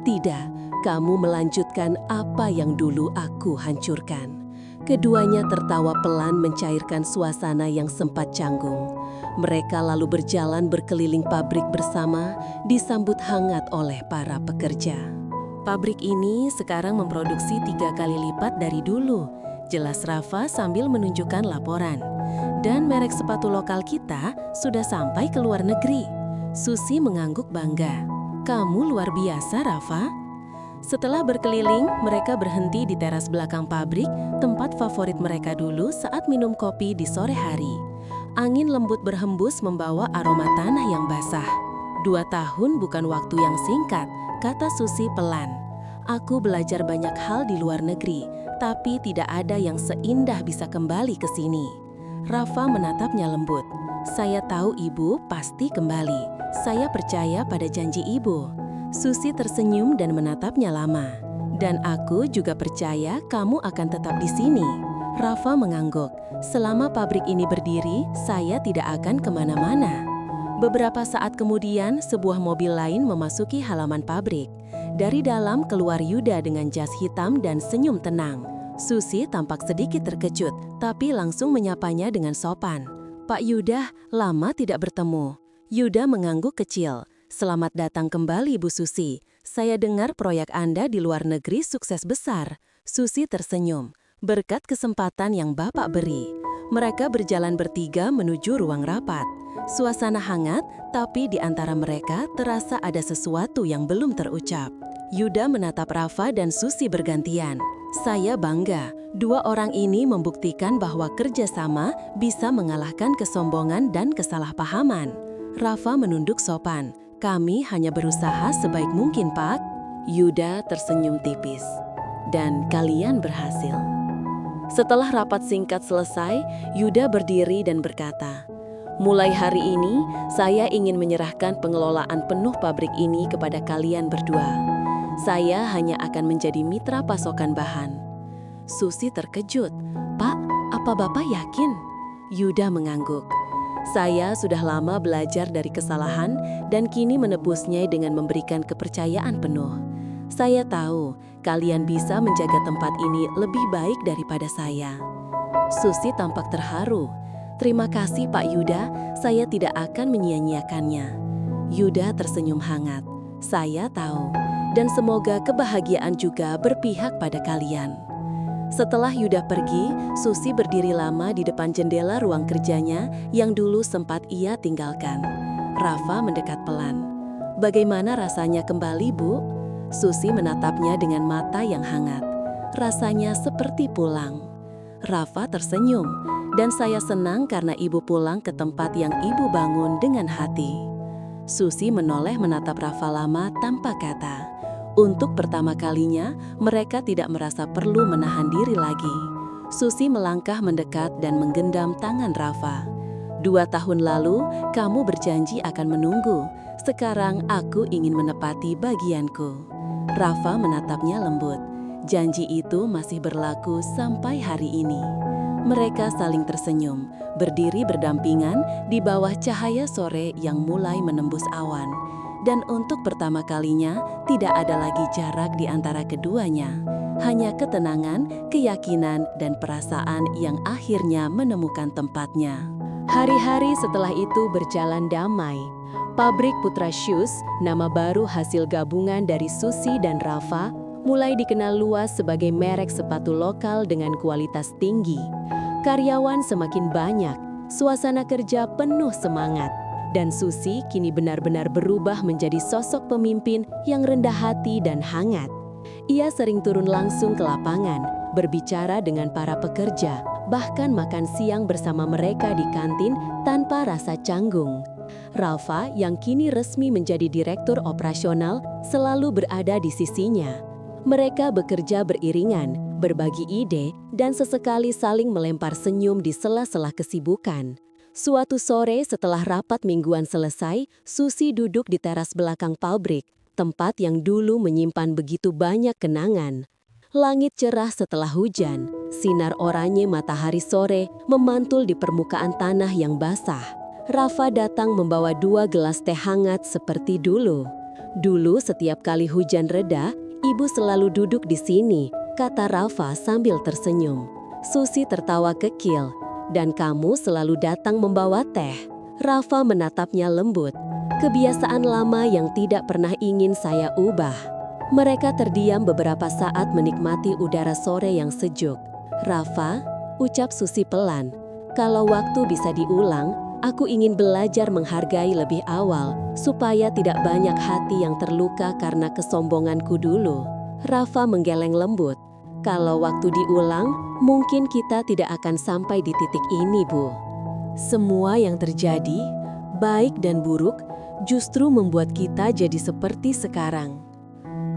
"Tidak, kamu melanjutkan apa yang dulu aku hancurkan." Keduanya tertawa pelan mencairkan suasana yang sempat canggung. Mereka lalu berjalan berkeliling pabrik bersama, disambut hangat oleh para pekerja. "Pabrik ini sekarang memproduksi 3 kali lipat dari dulu," jelas Rafa sambil menunjukkan laporan. "Dan merek sepatu lokal kita sudah sampai ke luar negeri." Susi mengangguk bangga. "Kamu luar biasa, Rafa." Setelah berkeliling, mereka berhenti di teras belakang pabrik, tempat favorit mereka dulu saat minum kopi di sore hari. Angin lembut berhembus membawa aroma tanah yang basah. 2 tahun bukan waktu yang singkat, kata Susi pelan. Aku belajar banyak hal di luar negeri, tapi tidak ada yang seindah bisa kembali ke sini. Rafa menatapnya lembut. Saya tahu ibu pasti kembali. Saya percaya pada janji ibu. Susi tersenyum dan menatapnya lama. Dan aku juga percaya kamu akan tetap di sini. Rafa mengangguk. Selama pabrik ini berdiri, saya tidak akan kemana-mana. Beberapa saat kemudian, sebuah mobil lain memasuki halaman pabrik. Dari dalam keluar Yuda dengan jas hitam dan senyum tenang. Susi tampak sedikit terkejut, tapi langsung menyapanya dengan sopan. Pak Yuda, lama tidak bertemu. Yuda mengangguk kecil. Selamat datang kembali, Bu Susi. Saya dengar proyek Anda di luar negeri sukses besar. Susi tersenyum. Berkat kesempatan yang Bapak beri. Mereka berjalan bertiga menuju ruang rapat. Suasana hangat, tapi di antara mereka terasa ada sesuatu yang belum terucap. Yuda menatap Rafa dan Susi bergantian. Saya bangga, 2 orang ini membuktikan bahwa kerjasama bisa mengalahkan kesombongan dan kesalahpahaman. Rafa menunduk sopan. Kami hanya berusaha sebaik mungkin, Pak. Yuda tersenyum tipis. Dan kalian berhasil. Setelah rapat singkat selesai, Yuda berdiri dan berkata, mulai hari ini, saya ingin menyerahkan pengelolaan penuh pabrik ini kepada kalian berdua. Saya hanya akan menjadi mitra pasokan bahan. Susi terkejut. Pak, apa Bapak yakin? Yuda mengangguk. Saya sudah lama belajar dari kesalahan dan kini menebusnya dengan memberikan kepercayaan penuh. Saya tahu kalian bisa menjaga tempat ini lebih baik daripada saya. Susi tampak terharu. Terima kasih Pak Yuda, saya tidak akan menyia-nyiakannya. Yuda tersenyum hangat. Saya tahu, dan semoga kebahagiaan juga berpihak pada kalian. Setelah Yuda pergi, Susi berdiri lama di depan jendela ruang kerjanya yang dulu sempat ia tinggalkan. Rafa mendekat pelan. Bagaimana rasanya kembali, Bu? Susi menatapnya dengan mata yang hangat. Rasanya seperti pulang. Rafa tersenyum. Dan saya senang karena ibu pulang ke tempat yang ibu bangun dengan hati. Susi menoleh menatap Rafa lama tanpa kata. Untuk pertama kalinya, mereka tidak merasa perlu menahan diri lagi. Susi melangkah mendekat dan menggenggam tangan Rafa. 2 tahun lalu, kamu berjanji akan menunggu. Sekarang aku ingin menepati bagianku. Rafa menatapnya lembut. Janji itu masih berlaku sampai hari ini. Mereka saling tersenyum, berdiri berdampingan di bawah cahaya sore yang mulai menembus awan. Dan untuk pertama kalinya, tidak ada lagi jarak di antara keduanya. Hanya ketenangan, keyakinan, dan perasaan yang akhirnya menemukan tempatnya. Hari-hari setelah itu berjalan damai. Pabrik Putra Shoes, nama baru hasil gabungan dari Susi dan Rafa, mulai dikenal luas sebagai merek sepatu lokal dengan kualitas tinggi. Karyawan semakin banyak, suasana kerja penuh semangat, dan Susi kini benar-benar berubah menjadi sosok pemimpin yang rendah hati dan hangat. Ia sering turun langsung ke lapangan, berbicara dengan para pekerja, bahkan makan siang bersama mereka di kantin tanpa rasa canggung. Rafa, yang kini resmi menjadi direktur operasional, selalu berada di sisinya. Mereka bekerja beriringan, berbagi ide, dan sesekali saling melempar senyum di sela-sela kesibukan. Suatu sore setelah rapat mingguan selesai, Susi duduk di teras belakang pabrik, tempat yang dulu menyimpan begitu banyak kenangan. Langit cerah setelah hujan, sinar oranye matahari sore memantul di permukaan tanah yang basah. Rafa datang membawa 2 gelas teh hangat seperti dulu. Dulu setiap kali hujan reda, ibu selalu duduk di sini, kata Rafa sambil tersenyum. Susi tertawa kekil. Dan kamu selalu datang membawa teh. Rafa menatapnya lembut. Kebiasaan lama yang tidak pernah ingin saya ubah. Mereka terdiam beberapa saat menikmati udara sore yang sejuk. Rafa, ucap Susi pelan, kalau waktu bisa diulang, aku ingin belajar menghargai lebih awal, supaya tidak banyak hati yang terluka karena kesombonganku dulu. Rafa menggeleng lembut. Kalau waktu diulang, mungkin kita tidak akan sampai di titik ini, Bu. Semua yang terjadi, baik dan buruk, justru membuat kita jadi seperti sekarang.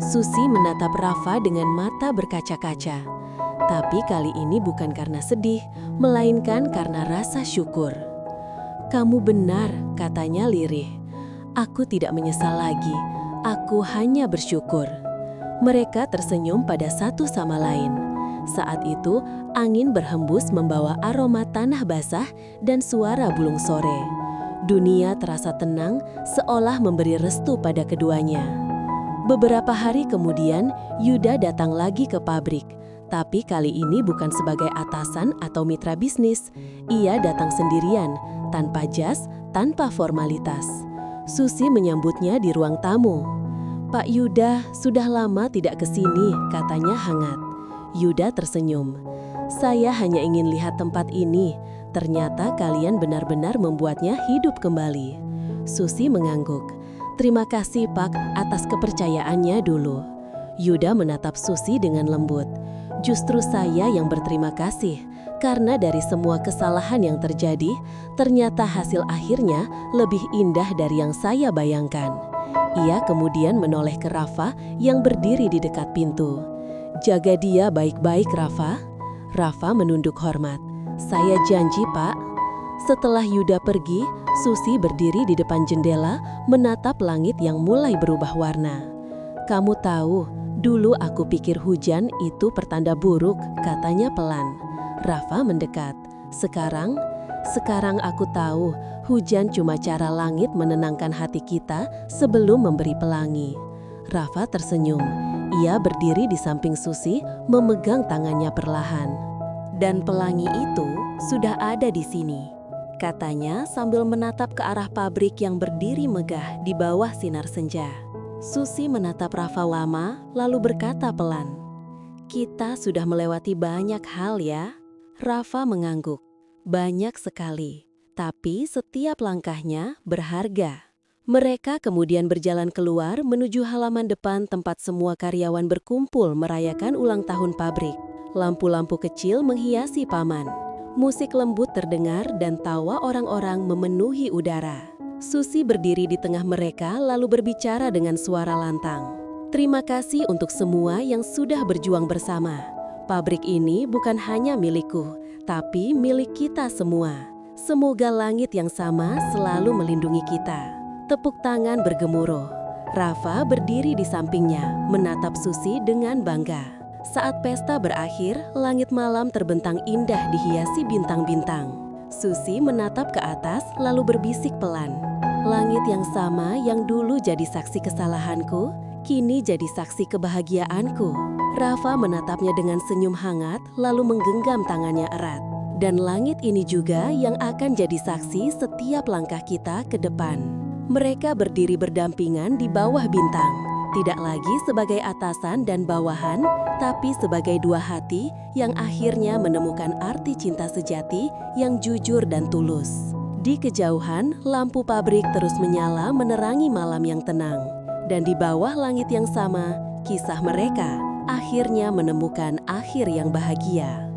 Susi menatap Rafa dengan mata berkaca-kaca. Tapi kali ini bukan karena sedih, melainkan karena rasa syukur. "Kamu benar," katanya lirih. "Aku tidak menyesal lagi, aku hanya bersyukur." Mereka tersenyum pada satu sama lain. Saat itu, angin berhembus membawa aroma tanah basah dan suara bulung sore. Dunia terasa tenang, seolah memberi restu pada keduanya. Beberapa hari kemudian, Yuda datang lagi ke pabrik. Tapi kali ini bukan sebagai atasan atau mitra bisnis. Ia datang sendirian, tanpa jas, tanpa formalitas. Susi menyambutnya di ruang tamu. "Pak Yuda, sudah lama tidak ke sini," katanya hangat. Yuda tersenyum. "Saya hanya ingin lihat tempat ini. Ternyata kalian benar-benar membuatnya hidup kembali." Susi mengangguk. "Terima kasih, Pak, atas kepercayaannya dulu." Yuda menatap Susi dengan lembut. "Justru saya yang berterima kasih, karena dari semua kesalahan yang terjadi, ternyata hasil akhirnya lebih indah dari yang saya bayangkan." Ia kemudian menoleh ke Rafa yang berdiri di dekat pintu. "Jaga dia baik-baik, Rafa." Rafa menunduk hormat. "Saya janji, Pak." Setelah Yuda pergi, Susi berdiri di depan jendela menatap langit yang mulai berubah warna. "Kamu tahu, dulu aku pikir hujan itu pertanda buruk," katanya pelan. Rafa mendekat. Sekarang aku tahu, hujan cuma cara langit menenangkan hati kita sebelum memberi pelangi." Rafa tersenyum. Ia berdiri di samping Susi, memegang tangannya perlahan. "Dan pelangi itu sudah ada di sini," katanya sambil menatap ke arah pabrik yang berdiri megah di bawah sinar senja. Susi menatap Rafa lama, lalu berkata pelan, "Kita sudah melewati banyak hal ya." Rafa mengangguk. "Banyak sekali, tapi setiap langkahnya berharga." Mereka kemudian berjalan keluar menuju halaman depan tempat semua karyawan berkumpul merayakan ulang tahun pabrik. Lampu-lampu kecil menghiasi paman. Musik lembut terdengar dan tawa orang-orang memenuhi udara. Susi berdiri di tengah mereka lalu berbicara dengan suara lantang. "Terima kasih untuk semua yang sudah berjuang bersama. Pabrik ini bukan hanya milikku, tapi milik kita semua. Semoga langit yang sama selalu melindungi kita." Tepuk tangan bergemuruh. Rafa berdiri di sampingnya, menatap Susi dengan bangga. Saat pesta berakhir, langit malam terbentang indah dihiasi bintang-bintang. Susi menatap ke atas lalu berbisik pelan. "Langit yang sama yang dulu jadi saksi kesalahanku, kini jadi saksi kebahagiaanku." Rafa menatapnya dengan senyum hangat lalu menggenggam tangannya erat. "Dan langit ini juga yang akan jadi saksi setiap langkah kita ke depan." Mereka berdiri berdampingan di bawah bintang, tidak lagi sebagai atasan dan bawahan, tapi sebagai dua hati yang akhirnya menemukan arti cinta sejati yang jujur dan tulus. Di kejauhan, lampu pabrik terus menyala menerangi malam yang tenang. Dan di bawah langit yang sama, kisah mereka akhirnya menemukan akhir yang bahagia.